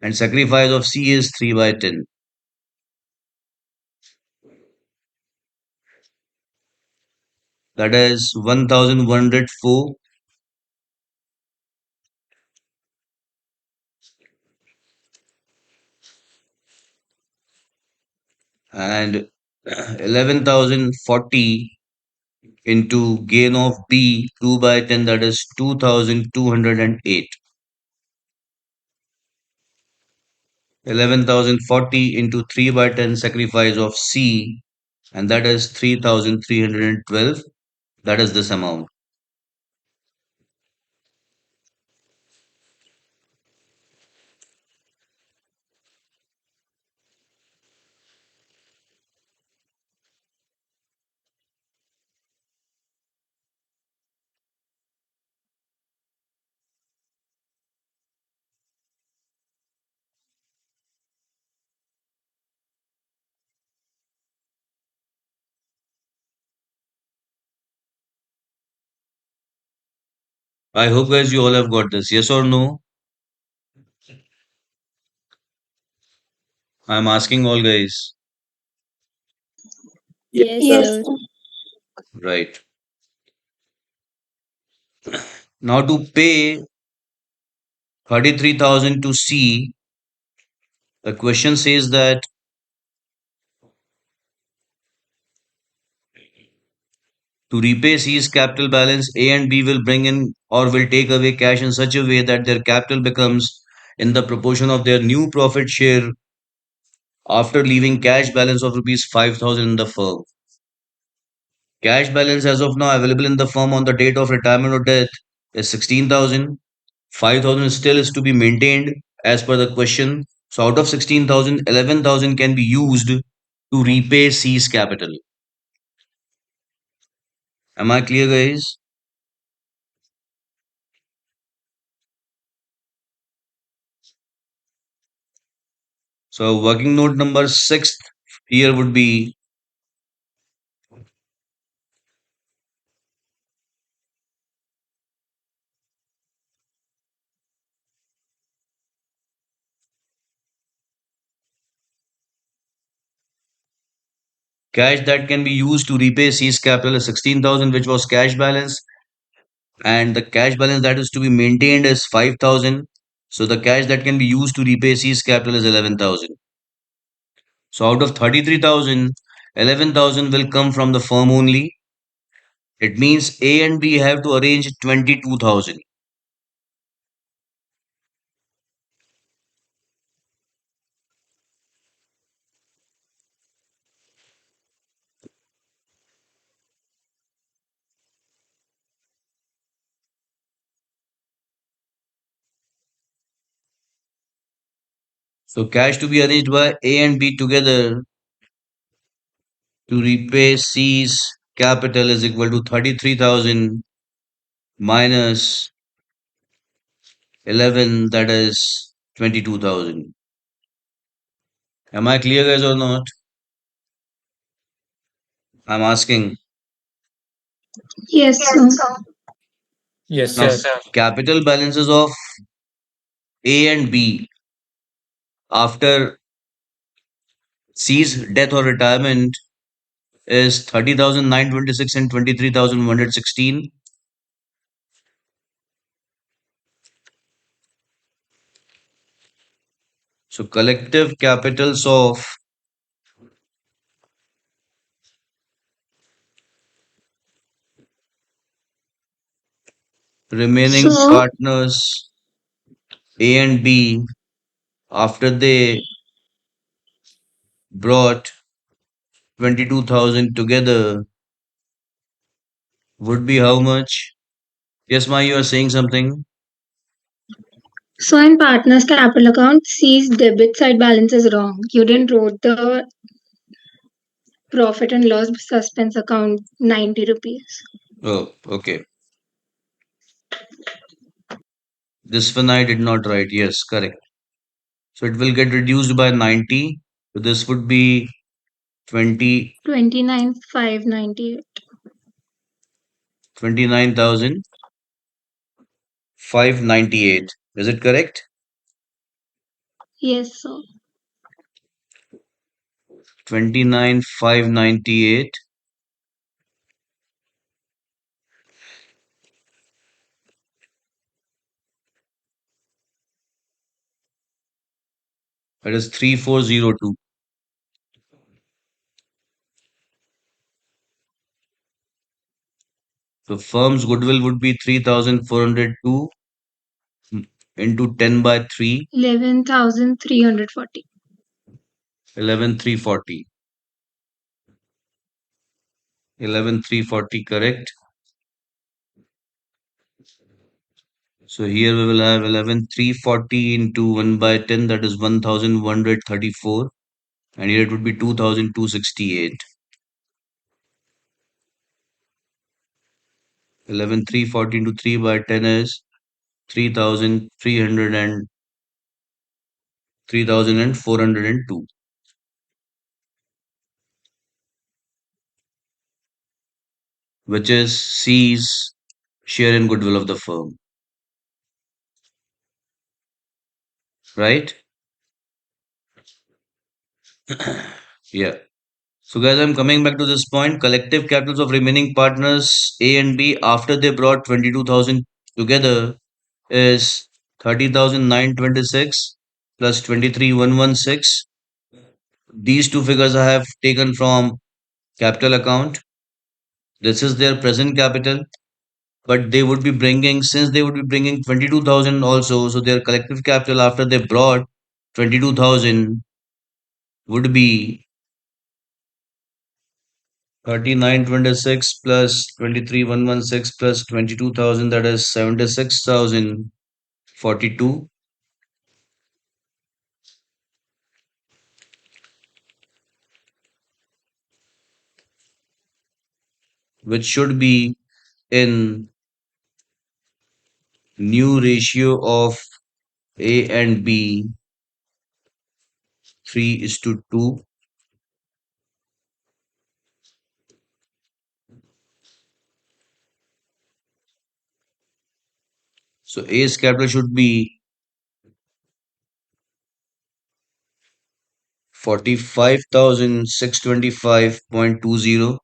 and sacrifice of C is 3 by 10. That is 1,104, and 11,040 into gain of B 2 by 10, that is 2,208. 11,040 into 3 by 10 sacrifice of C, and that is 3,312. That is this amount. I hope, guys, you all have got this. Yes or no? I'm asking all, guys. Yes, Yes, sir. sir. Right. Now to pay 33,000 to C. The question says that to repay C's capital balance, A and B will bring in or will take away cash in such a way that their capital becomes in the proportion of their new profit share after leaving cash balance of rupees 5,000 in the firm. Cash balance as of now available in the firm on the date of retirement or death is 16,000. 5,000 still is to be maintained as per the question. So out of 16,000, 11,000 can be used to repay C's capital. Am I clear, guys? So working note number 6 here would be cash that can be used to repay C's capital is 16,000, which was cash balance, and the cash balance that is to be maintained is 5,000. So the cash that can be used to repay C's capital is 11,000. So out of 33,000, 11,000 will come from the firm only. It means A and B have to arrange 22,000. So cash to be arranged by A and B together to repay C's capital is equal to 33,000 minus 11, that is 22,000. Am I clear, guys, or not? I'm asking. Yes, sir. Yes, Now, sir. capital balances of A and B after C's death or retirement is 30,926 and 23,116. So collective capitals of remaining So, partners A and B after they brought 22,000 together would be how much? Yes, Ma, you are saying something? so in partner's capital account, C's debit side balance is wrong. You didn't wrote the profit and loss suspense account 90 rupees. Oh, okay. This one I did not write. Yes, correct. So it will get reduced by 90. So this would be 29,598. 29,598. Is it correct? Yes, sir. 29,598. That is 3402. So firm's goodwill would be 3,402 into 10 by 3, 11,340. 11,340. 11,340, correct. So here we will have 11,340 into 1 by 10, that is 1,134. And here it would be 2,268. 11,340 into 3 by 10 is 3,300 and 3,402, which is C's share in goodwill of the firm. Right? Yeah. So guys, I'm coming back to this point. Collective capitals of remaining partners A and B after they brought 22,000 together is 30,926 plus 23,116. These two figures I have taken from capital account. This is their present capital, but they would be bringing, since they would be bringing 22,000 also, so their collective capital after they brought 22,000 would be 3926 plus 23,116 plus 22,000, that is 76,042, which should be in new ratio of A and B 3:2. So A's capital should be 45,625.20.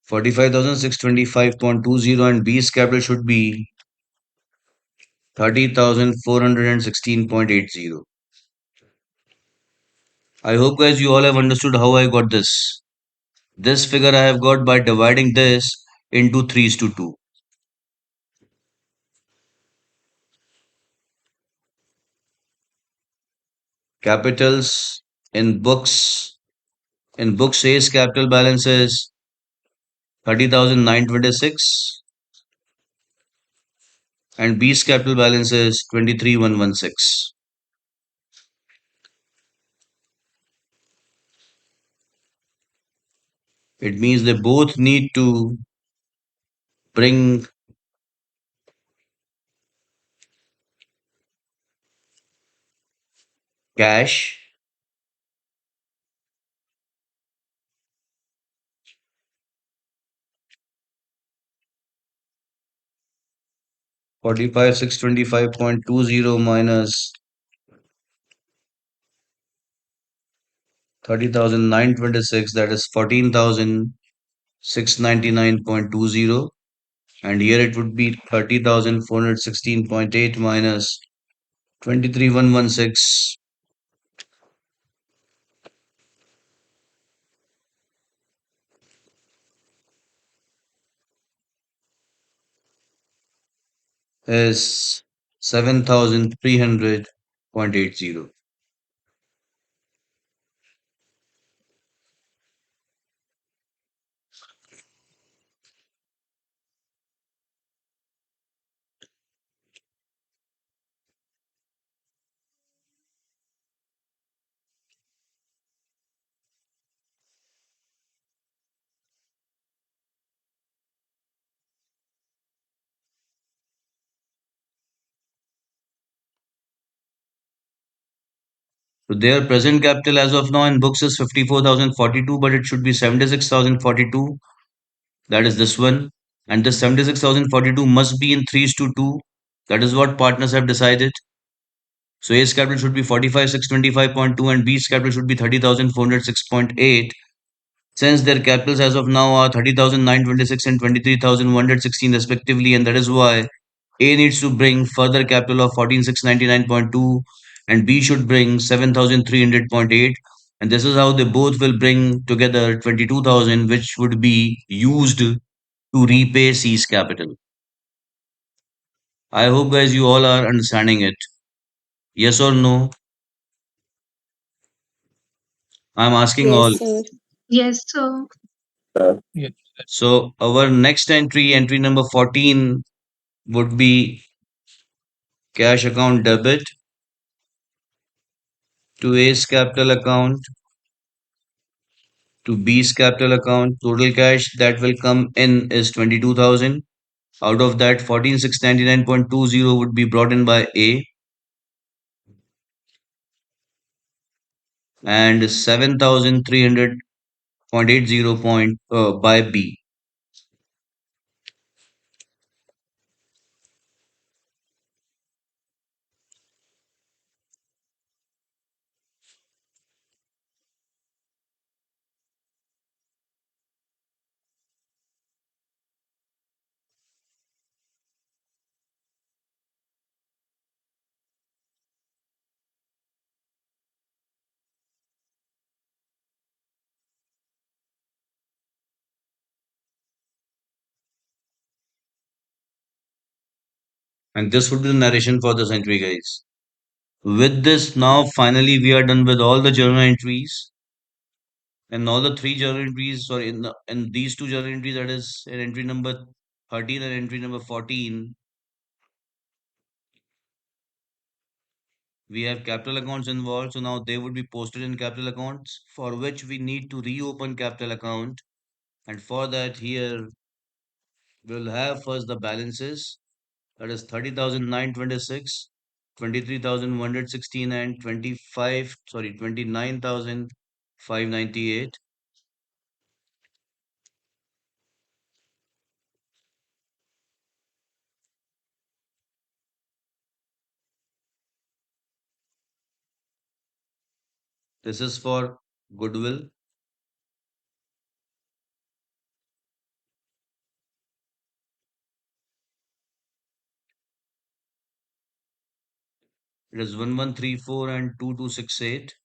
45,625.20, and B's capital should be 30,416.80. I hope guys you all have understood how I got this. This figure I have got by dividing this into 3:2. Capitals in books. In books A's capital balance is 30,926 and B's capital balance is 23,116. It means they both need to bring cash 45,625.20 minus 30,926, that is 14,699.20, and here it would be 30,416.8 minus 23,116 is 7,300.80. So their present capital as of now in books is 54,042, but it should be 76,042. That is this one. And this 76,042 must be in 3:2. That is what partners have decided. So A's capital should be 45,625.2 and B's capital should be 30,406.8. Since their capitals as of now are 30,926 and 23,116 respectively, and that is why A needs to bring further capital of 14,699.2 and B should bring 7,300.8. And this is how they both will bring together 22,000, which would be used to repay C's capital. I hope guys you all are understanding it. Yes or no? I'm asking all. Yes, sir. Yes, so Yeah. So our next entry, entry number 14, would be cash account debit to A's capital account to B's capital account. Total cash that will come in is 22,000. Out of that, 14,699.20 would be brought in by A and 7,300.80 by B. And this would be the narration for this entry, guys. With this, now finally we are done with all the journal entries. And all the three journal entries, sorry, in these two journal entries, that is in entry number 13 and entry number 14, we have capital accounts involved. So now they would be posted in capital accounts, for which we need to reopen capital account. And for that, here we'll have first the balances, that is 30,926, 23,116, and 29,598. This is for goodwill. It is 1134 and 2268.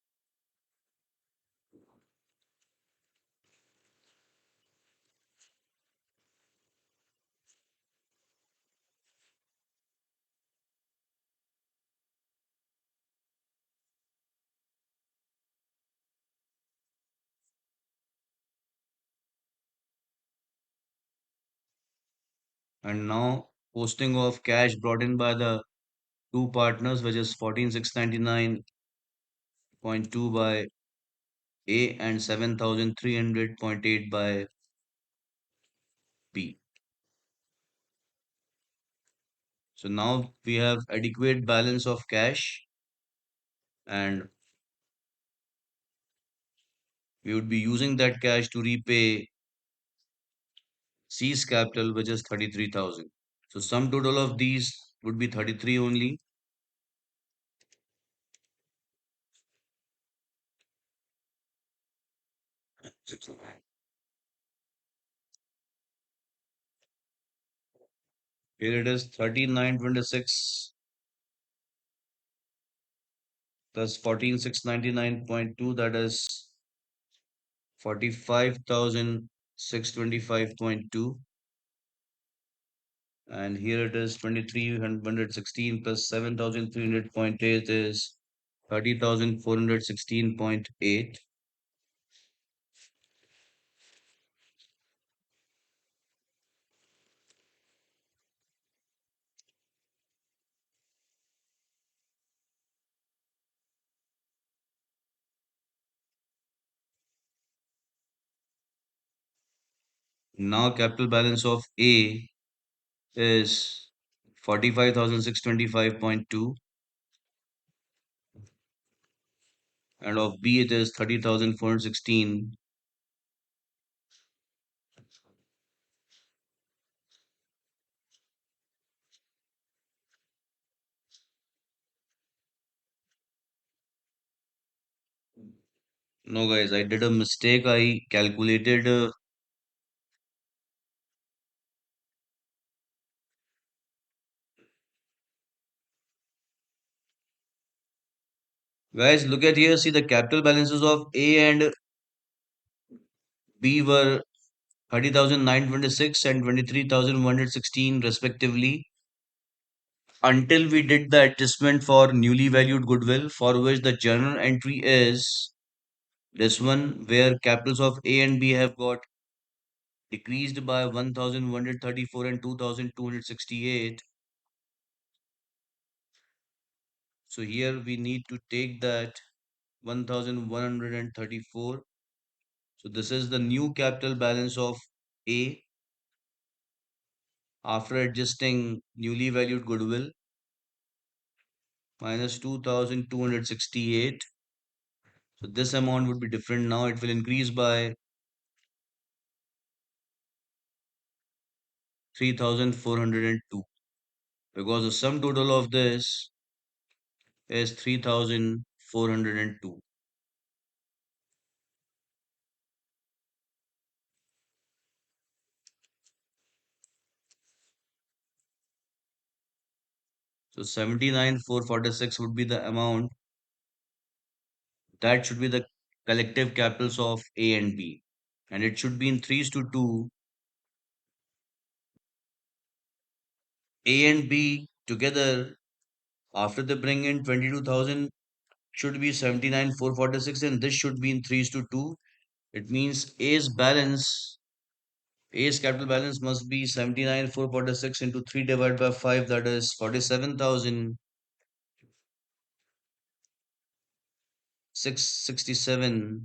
And now posting of cash brought in by the two partners, which is 14,699.2 by A and 7,300.8 by B. So now we have adequate balance of cash, and we would be using that cash to repay C's capital, which is 33,000. So sum total of these would be 33 only. Here it is 3926 plus 14,699.2, that is 45,625.2. And here it is 2316 plus 7,300.8 is 30,416.8. Now capital balance of A is 45,625.2, and of B it is 30,416. No guys, I did a mistake. I calculated guys, look at here. See, the capital balances of A and B were 30,926 and 23,116 respectively, until we did the adjustment for newly valued goodwill, for which the journal entry is this one, where capitals of A and B have got decreased by 1,134 and 2,268. So here we need to take that 1,134. So this is the new capital balance of A after adjusting newly valued goodwill, minus 2,268. So this amount would be different now. It will increase by 3,402, because the sum total of this is 3,402. So 79,446 would be the amount. That should be the collective capitals of A and B. And it should be in 3:2. A and B together after they bring in 22,000 should be 79,446 and this should be in 3 to 2. It means A's capital balance must be 79,446 into 3 divided by 5, that is 47,667.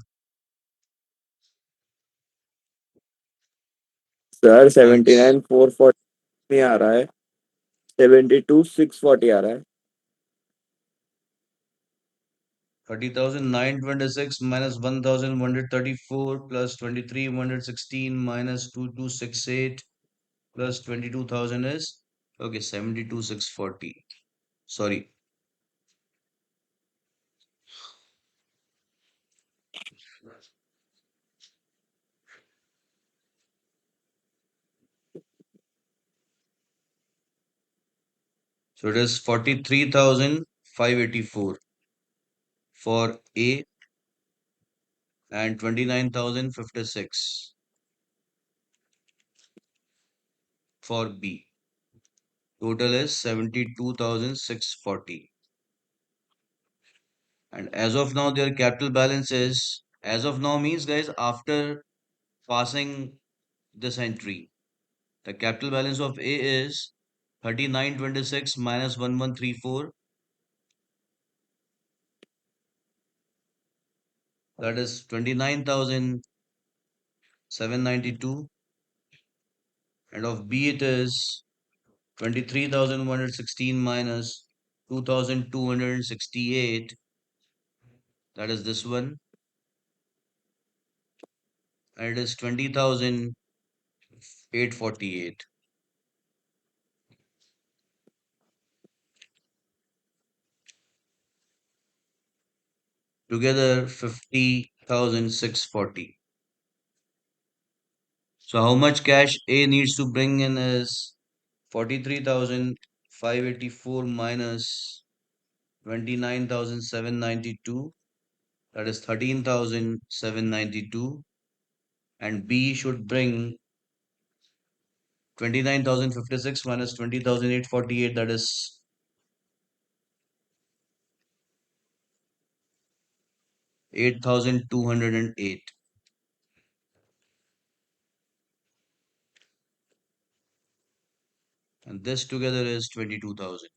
Sir Points 79,440 नहीं आ रहा है, 72,640 आ रहा है. 30,926 minus 1,134 plus 23,116 minus 2,268 plus 22,000 is okay 72,640. Sorry. So it is 43,584 for A and 29,056 for B. Total is 72,640. And as of now, their capital balance is, as of now means guys, after passing this entry, the capital balance of A is 3926 minus 1134. That is 29,792. And of B it is 23,116 minus 2,268. That is this one. And it is 20,848. Together 50,640. So how much cash A needs to bring in is 43,584 minus 29,792. That is 13,792. And B should bring 29,056 minus 20,848. That is 8,208. And this together is 22,000.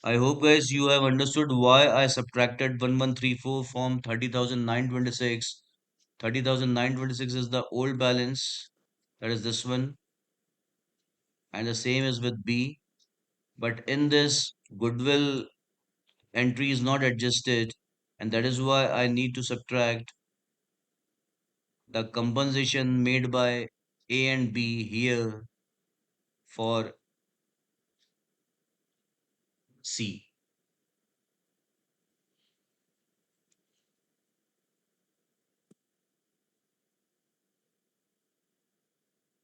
I hope guys you have understood why I subtracted 1134 from 30,926. 30,926 is the old balance, that is this one, and the same is with B. But in this, goodwill entry is not adjusted, and that is why I need to subtract the compensation made by A and B here for C.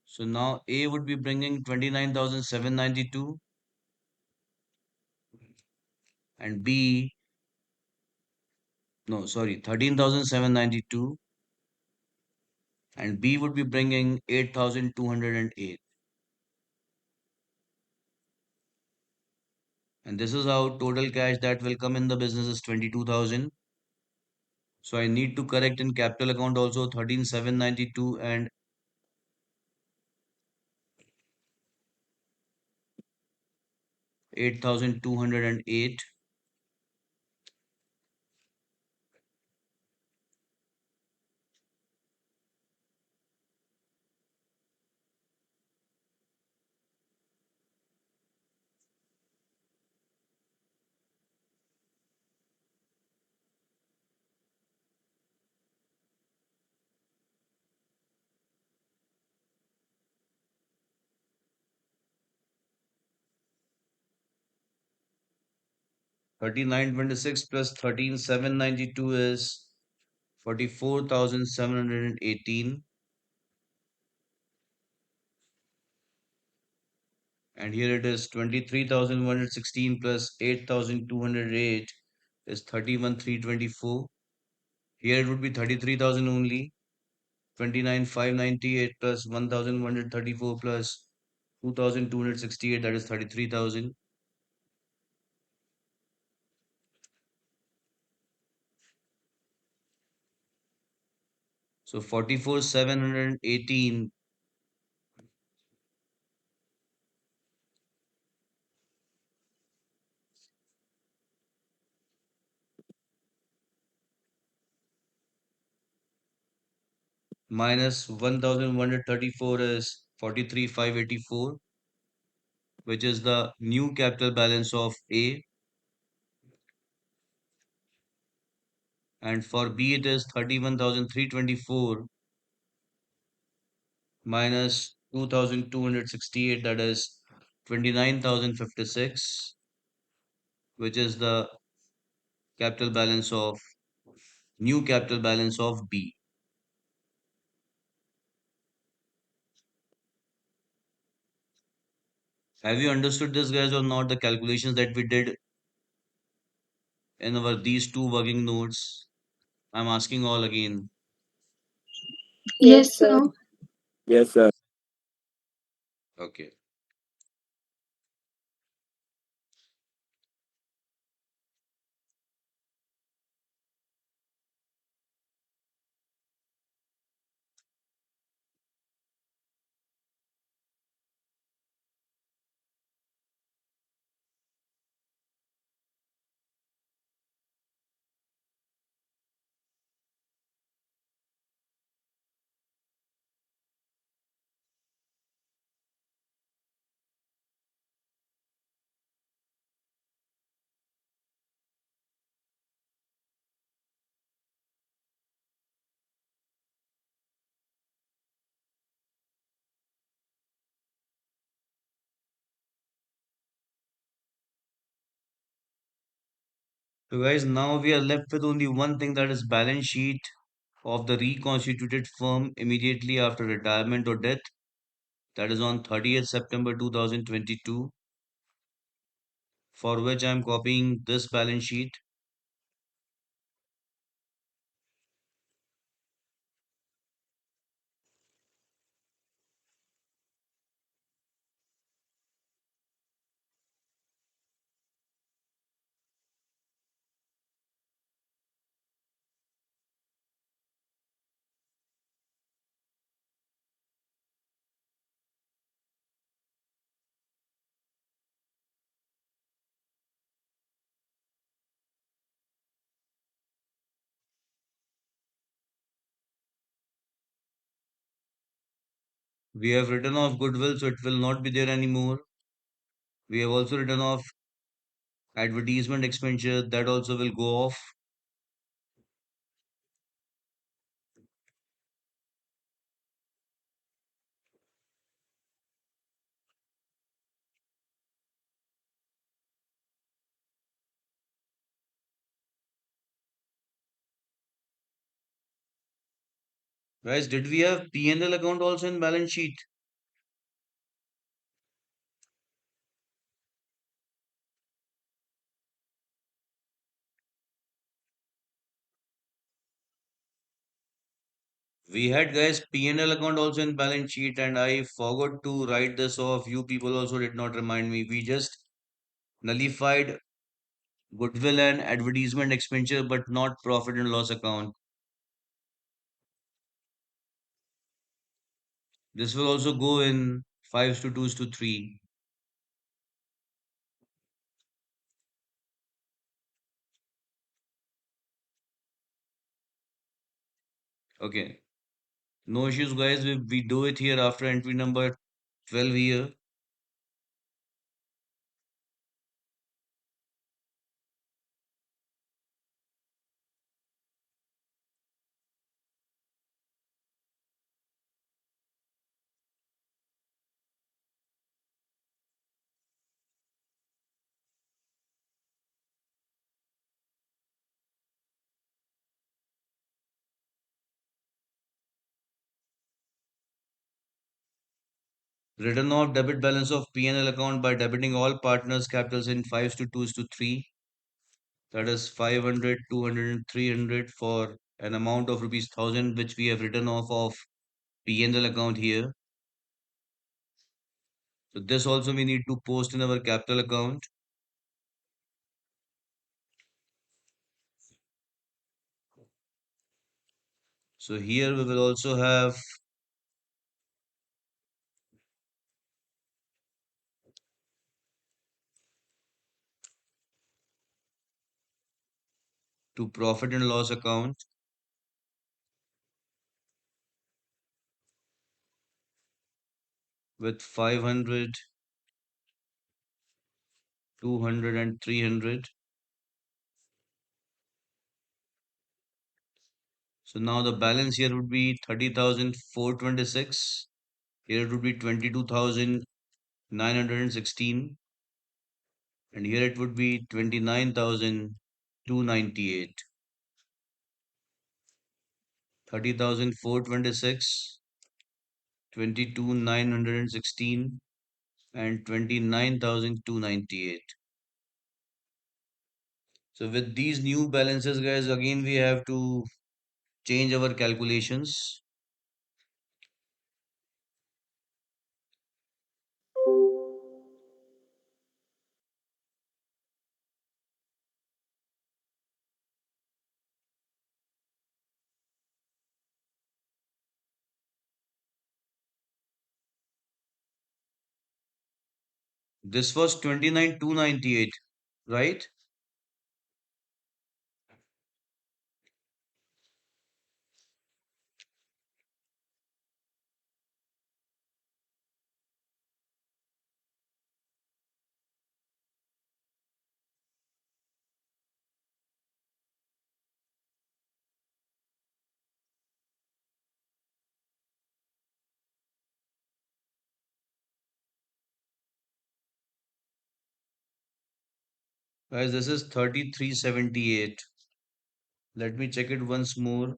So now A would be bringing 29,792 and B, no, sorry, 13,792 and B would be bringing 8,208. And this is how total cash that will come in the business is 22,000. So I need to correct in capital account also 13,792 and 8,208. 3926 plus 13,792 is 44,718. And here it is 23,116 plus 8,208 is 31,324. Here it would be 33,000 only. 29,598 plus 1,134 plus 2,268, that is 33,000. So 44,718 minus 1,134 is 43,584, which is the new capital balance of A. And for B, it is 31,324 minus 2,268, that is 29,056, which is the capital balance of new capital balance of B. Have you understood this, guys, or not? The calculations that we did in our these two working notes. I'm asking all again. Yes, sir. Yes, sir. Okay. So, guys, now we are left with only one thing, that is balance sheet of the reconstituted firm immediately after retirement or death. That is on 30th September 2022, for which I am copying this balance sheet. We have written off goodwill, so it will not be there anymore. We have also written off advertisement expenditure, that also will go off. Guys, did we have P&L account also in balance sheet? We had, guys, P&L account also in balance sheet, and I forgot to write this off. You people also did not remind me. We just nullified goodwill and advertisement expenditure, but not profit and loss account. This will also go in 5s to 2s to 3. Okay. No issues, guys. We do it here after entry number 12 here. Written off debit balance of P&L account by debiting all partners' capitals in 5s to 2s to 3. That is 500, 200, and 300 for an amount of rupees 1,000, which we have written off of P&L account here. So this also we need to post in our capital account. So here we will also have to profit and loss account with 500, 200 and 300. So now the balance here would be 30,426. Here it would be 22,916. And here it would be 29,298. 30,426, 22,916 and 29,298. So with these new balances, guys, again we have to change our calculations. This was 29,298, right? Guys, this is 3378. Let me check it once more.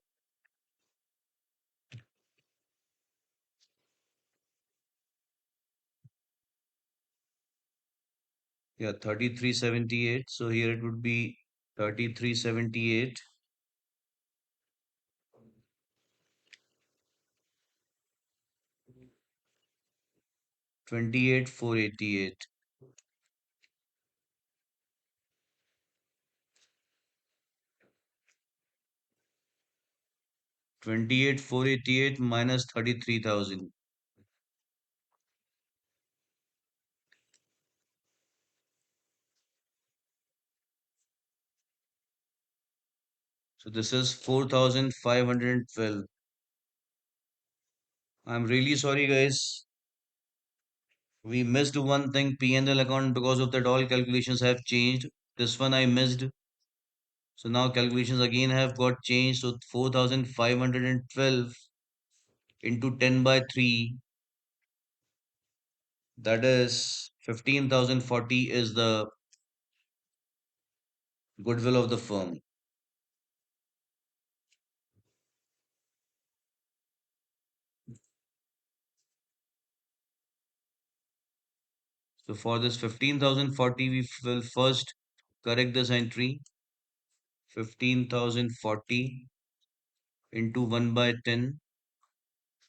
Yeah, 3378. So here it would be 3378, 28,488. 28,488 minus 33,000. So this is 4,512. I'm really sorry, guys. We missed one thing, P&L account. Because of that, all calculations have changed. This one I missed. So now calculations again have got changed. So 4,512 into 10 by 3, that is 15,040 is the goodwill of the firm. So for this 15,040, we will first correct this entry. 15,040 into 1 by 10,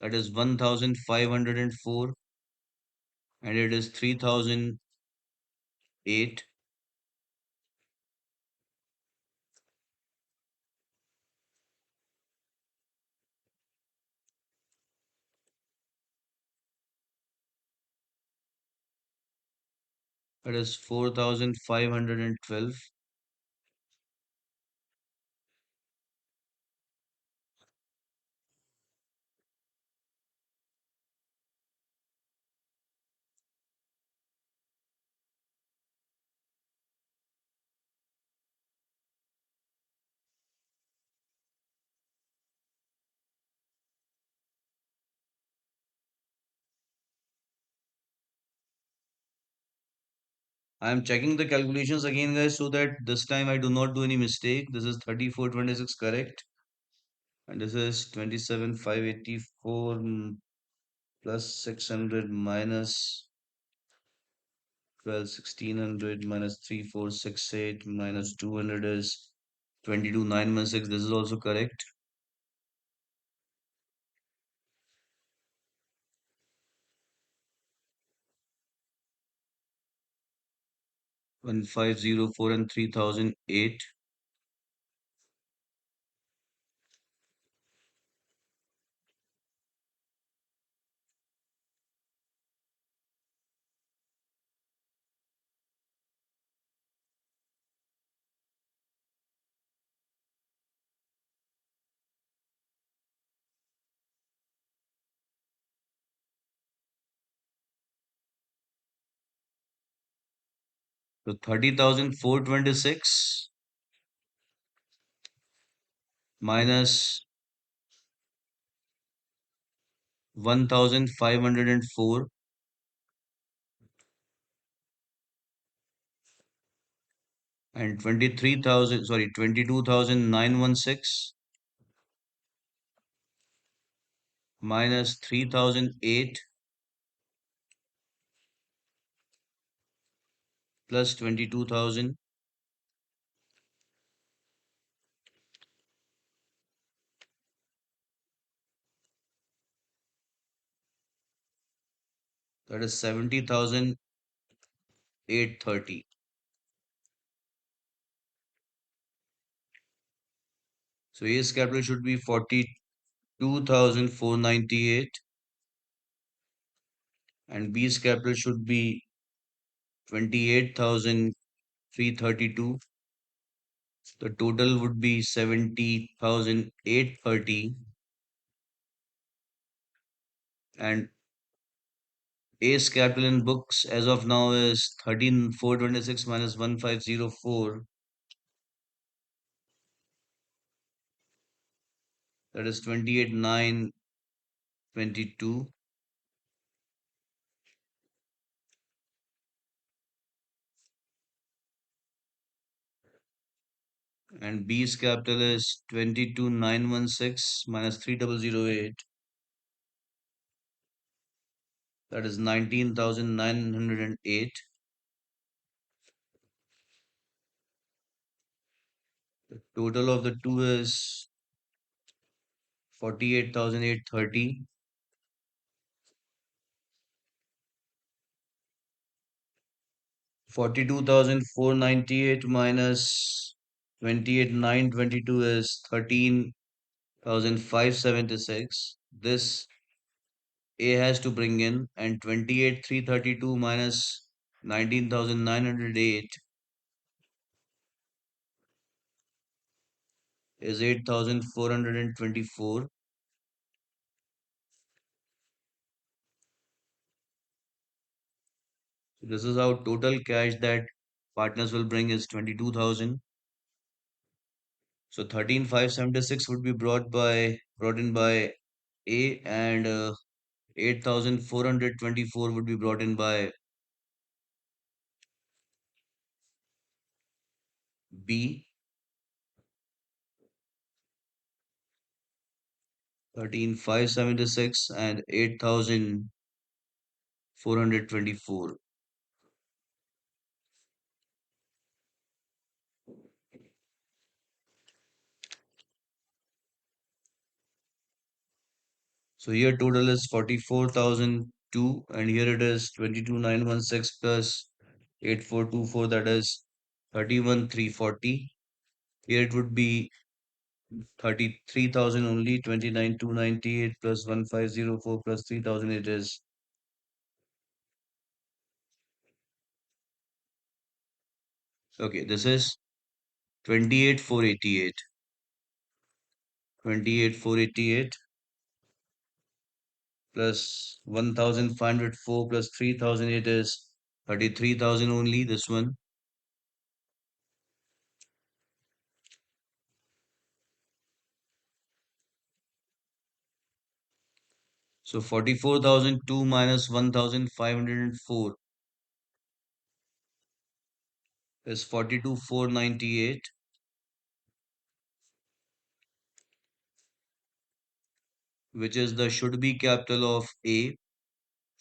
that is 1,504, and it is 3,008, that is 4,512. I am checking the calculations again, guys, so that this time I do not do any mistake. This is 3426 correct, and this is 27,584 plus 600 minus 12, 1,600 minus 3,468 minus 200 is 22,916. This is also correct. 1504 and 3008. So 30,426 minus 1,504 and 22,916 minus 3,008 plus 22,000, that is 70,830. So A's capital should be 42,498 and B's capital should be 28,332. The total would be 70,830 and A's capital in books as of now is 13,426 minus 1,504. That is 28,922 and B's capital is 22,916 minus 3,008. That is 19,908. The total of the two is 48,830. 42,498 minus 28,922 is 13,576. This A has to bring in, and 28,332 minus 19,908 is 8,424. So this is how total cash that partners will bring is 22,000. So 13,576 would be brought in by A and 8,424 would be brought in by B. 13,576 and 8,424. So here total is 44,002 and here it is 22,916 plus 8,424, that is 31,340. Here it would be 33,000 only, 29,298 plus 1,504 plus 3,000, it is okay. This is 28,488. 28,488 plus 1,504 plus 3,000, it is 33,000 only, this one. So 44,002 minus 1,504 is 42,498, which is the should be capital of A,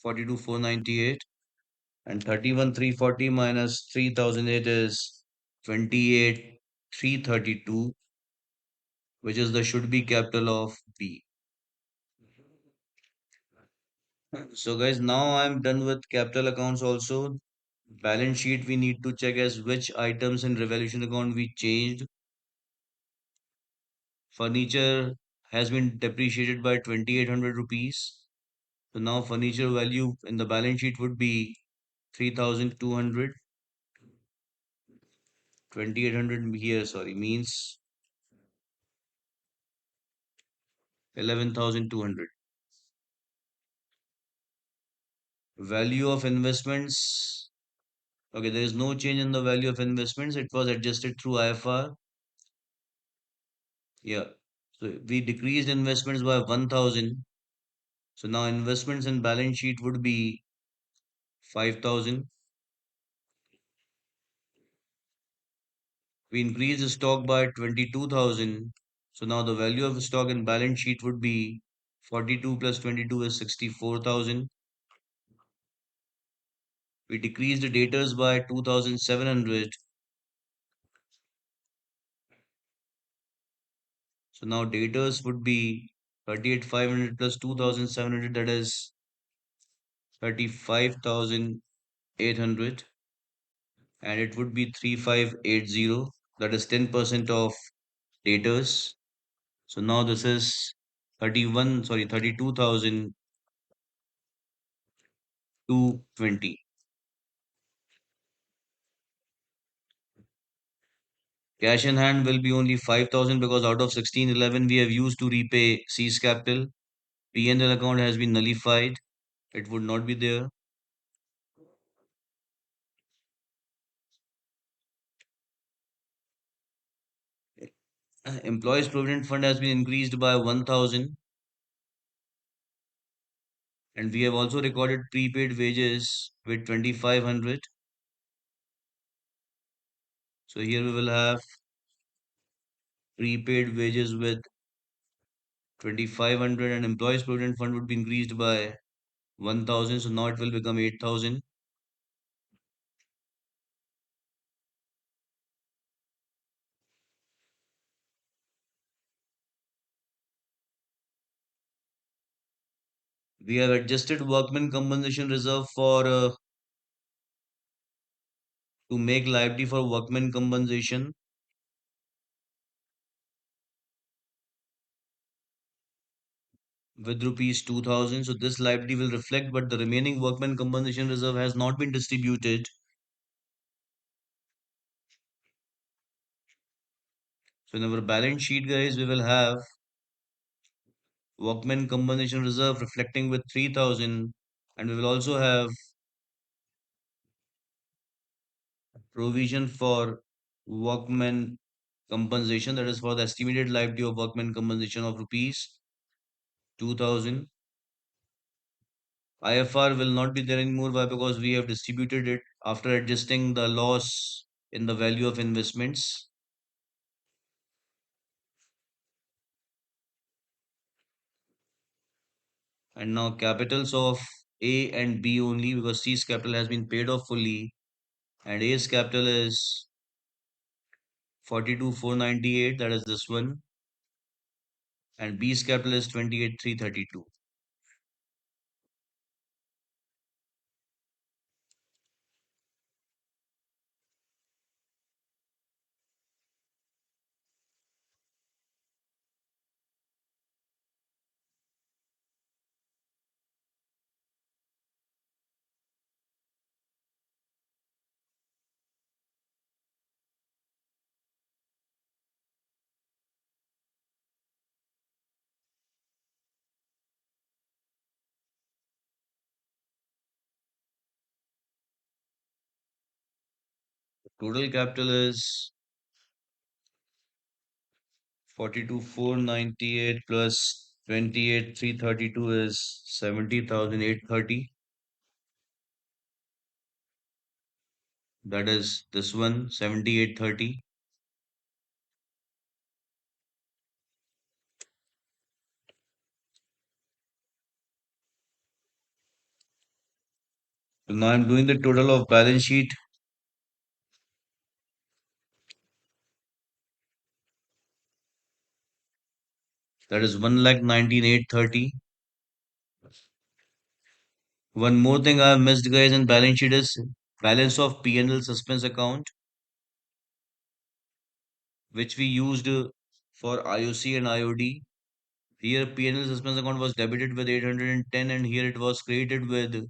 42,498, and 31,340 minus 3,008 is 28,332, which is the should be capital of B. So guys, now I'm done with capital accounts also. Balance sheet we need to check as which items in revaluation account we changed. Furniture has been depreciated by 2800 rupees. So now furniture value in the balance sheet would be 3200. 2800 here, sorry, means 11,200. Value of investments. Okay, there is no change in the value of investments. It was adjusted through IFR. Yeah. So we decreased investments by 1000. So now investments in balance sheet would be 5000. We increased the stock by 22,000. So now the value of the stock in balance sheet would be 42 plus 22 is 64,000. We decreased the debtors by 2,700. So now debtors would be 38,500 plus 2,700, that is 35,800, and it would be 3580, that is 10% of debtors. So now this is 32,220. Cash in hand will be only 5,000 because out of 1611 we have used to repay C's capital. P&L account has been nullified. It would not be there. Employees Provident Fund has been increased by 1,000. And we have also recorded prepaid wages with 2,500. So here we will have prepaid wages with 2,500 and employees provident fund would be increased by 1,000. So now it will become 8,000. We have adjusted workman compensation reserve for to make liability for workman compensation with rupees 2,000. So this liability will reflect, but the remaining workman compensation reserve has not been distributed. So in our balance sheet, guys, we will have workman compensation reserve reflecting with 3,000, and we will also have provision for workman compensation, that is for the estimated liability of workman compensation of rupees 2,000. IFR will not be there anymore. Why? Because we have distributed it after adjusting the loss in the value of investments. And now capitals of A and B only, because C's capital has been paid off fully and A's capital is 42,498, that is this one, and B's capital is 28,332. Total capital is 42,498 plus 28,332 is 70,830. That is this one, 7830. So now I'm doing the total of balance sheet. That is 1,19,830. One more thing I have missed, guys, in balance sheet is balance of P&L suspense account, which we used for IOC and IOD. Here P&L suspense account was debited with 810 and here it was credited with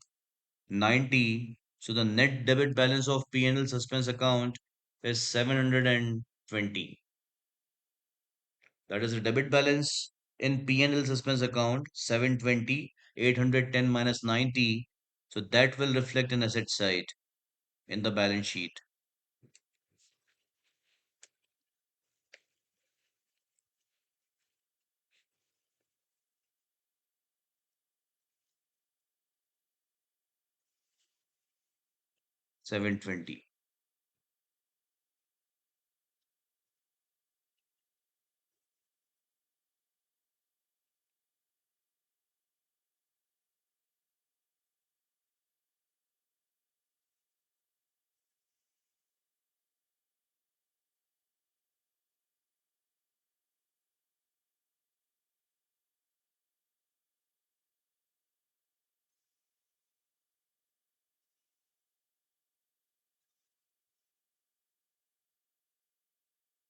90. So the net debit balance of P&L suspense account is 720. That is the debit balance in P&L suspense account 720, 810 minus 90. So that will reflect in asset side in the balance sheet. $720.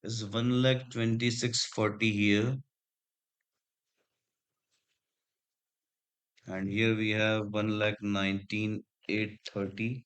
Is 1,26,40 here. And here we have 1,19,830.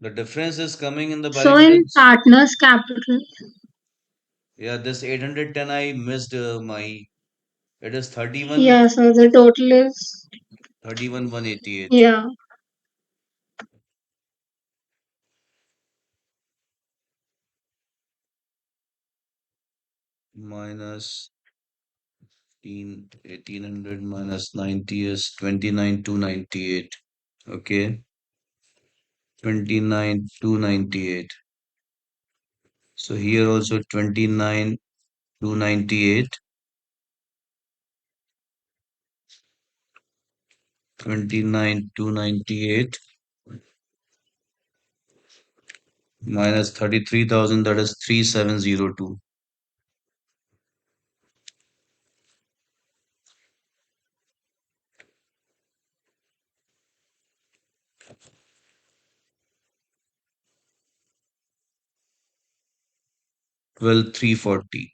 The difference is coming in the So balance in sheets. partners capital, Yeah, this 810 I missed my. It is 31, yeah, so the total is, 188 yeah, minus 1800 minus 90 is 29,298. Okay, 29,298. So here also 29,298, 29,298 minus 33,000, that is 3,702. 12,340.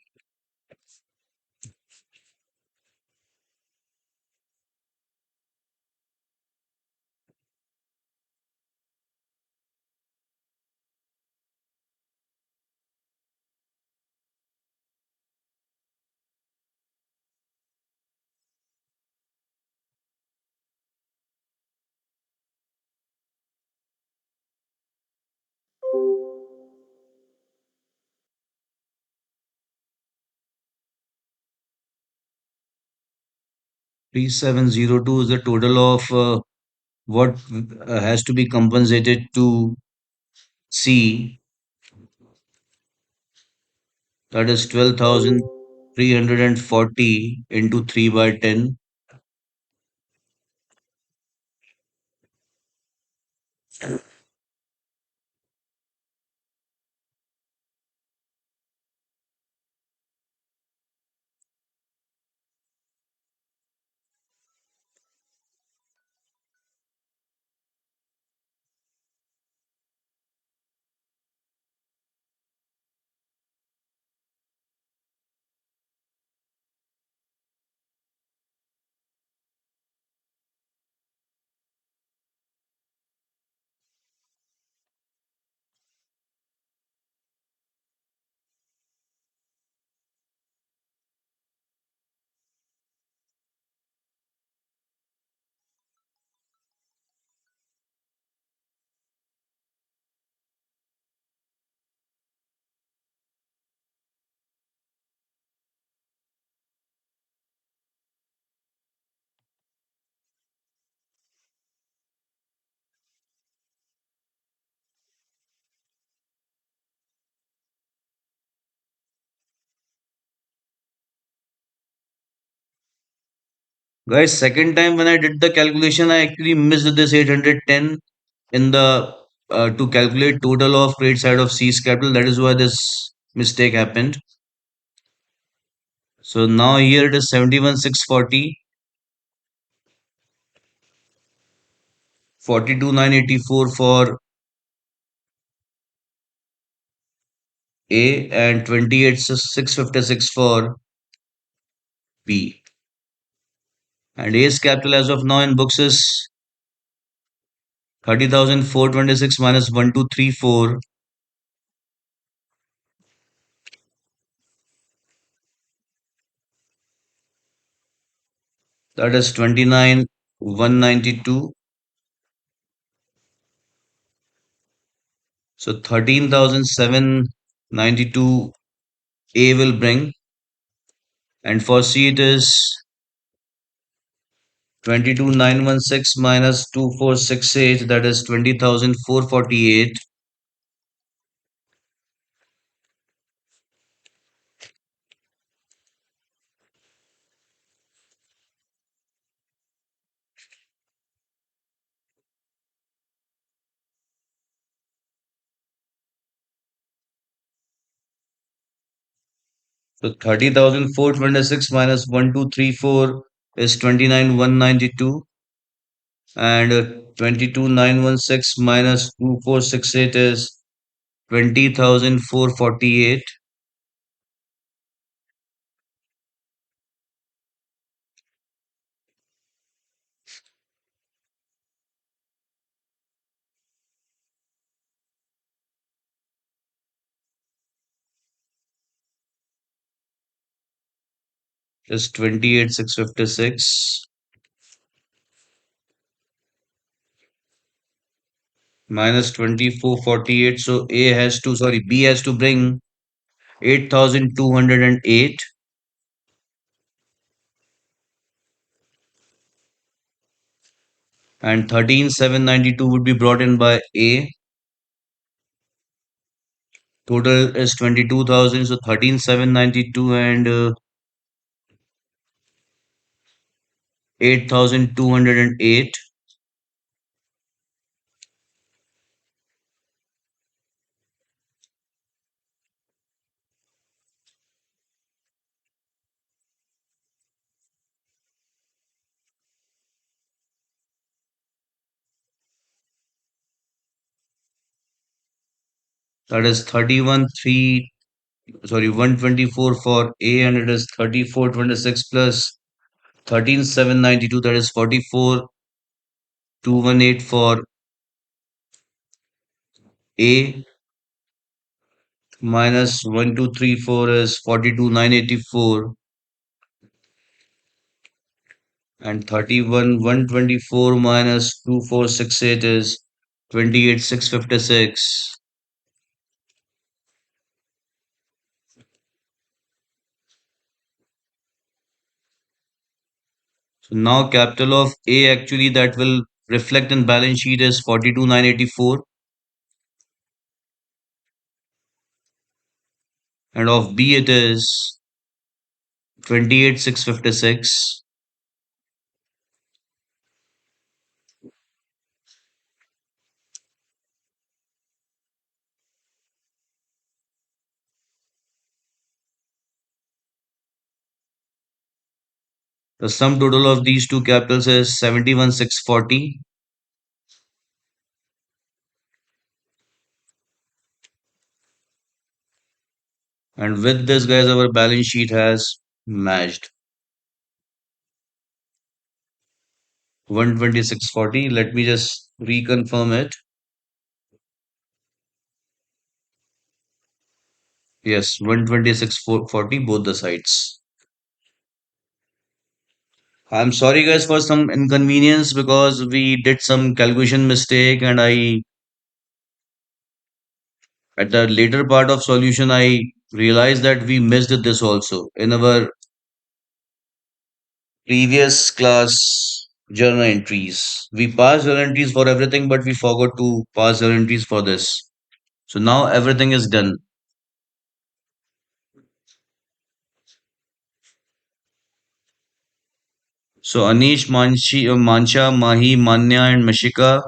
Three seven zero two is the total of what has to be compensated to C. That is 12,340 into 3 by 10. Guys, second time when I did the calculation, I actually missed this 810 in the to calculate total of credit side of C's capital. That is why this mistake happened. So now here it is 71,640, 42,984 for A and 28,656 for B. And A's capital as of now in books is 30,426 minus 1234. That is 29,192. So 13,792 A will bring. And for C it is 22,916 minus 2468. That is 20,448. So 30,426 minus 1234 is 29,192. And 22,916 minus 2468 is 20,448. Is 28,656 minus 2448. So B has to bring 8,208, and 13,792 would be brought in by A. Total is 22,000. So 13,792 and 8,208. That is 124 for A, and it is 3426 plus 13,792. That is 44,218 for A, minus 1234 is 42,984, and 31,124 minus 2468 is 28,656. So now capital of A actually that will reflect in balance sheet is 42,984, and of B it is 28,656. The sum total of these two capitals is 71,640. And with this, guys, our balance sheet has matched 126.40. Let me just reconfirm it. Yes, 126.40 both the sides. I'm sorry, guys, for some inconvenience because we did some calculation mistake, and at the later part of solution, I realized that we missed this also in our previous class journal entries. We passed journal entries for everything, but we forgot to pass journal entries for this. So now everything is done. So Anish, Mancha, Mahi, Manya, and Mashika.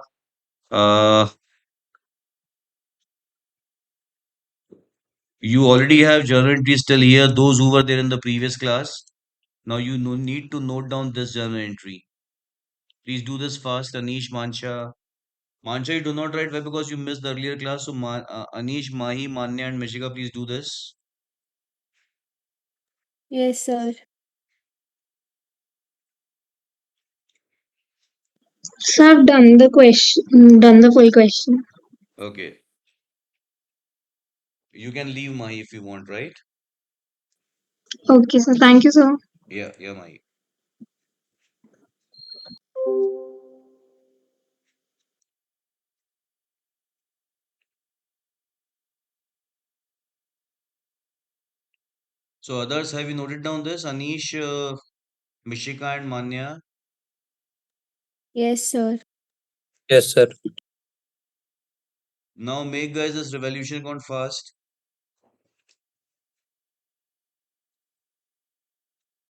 You already have journal entries till here. Those who were there in the previous class. Now you need to note down this journal entry. Please do this fast, Anish, Mancha. Mancha, you do not write why because you missed the earlier class. So Anish, Mahi, Manya, and Mashika, please do this. Yes, sir. So I've done the question, done the full question. Okay. You can leave Mahi if you want, right? Okay, so thank you, sir. Yeah, yeah, Mahi. So others, have you noted down this? Anish, Mishika, and Manya. Yes, sir. Yes, sir. Now make guys this revolution count fast.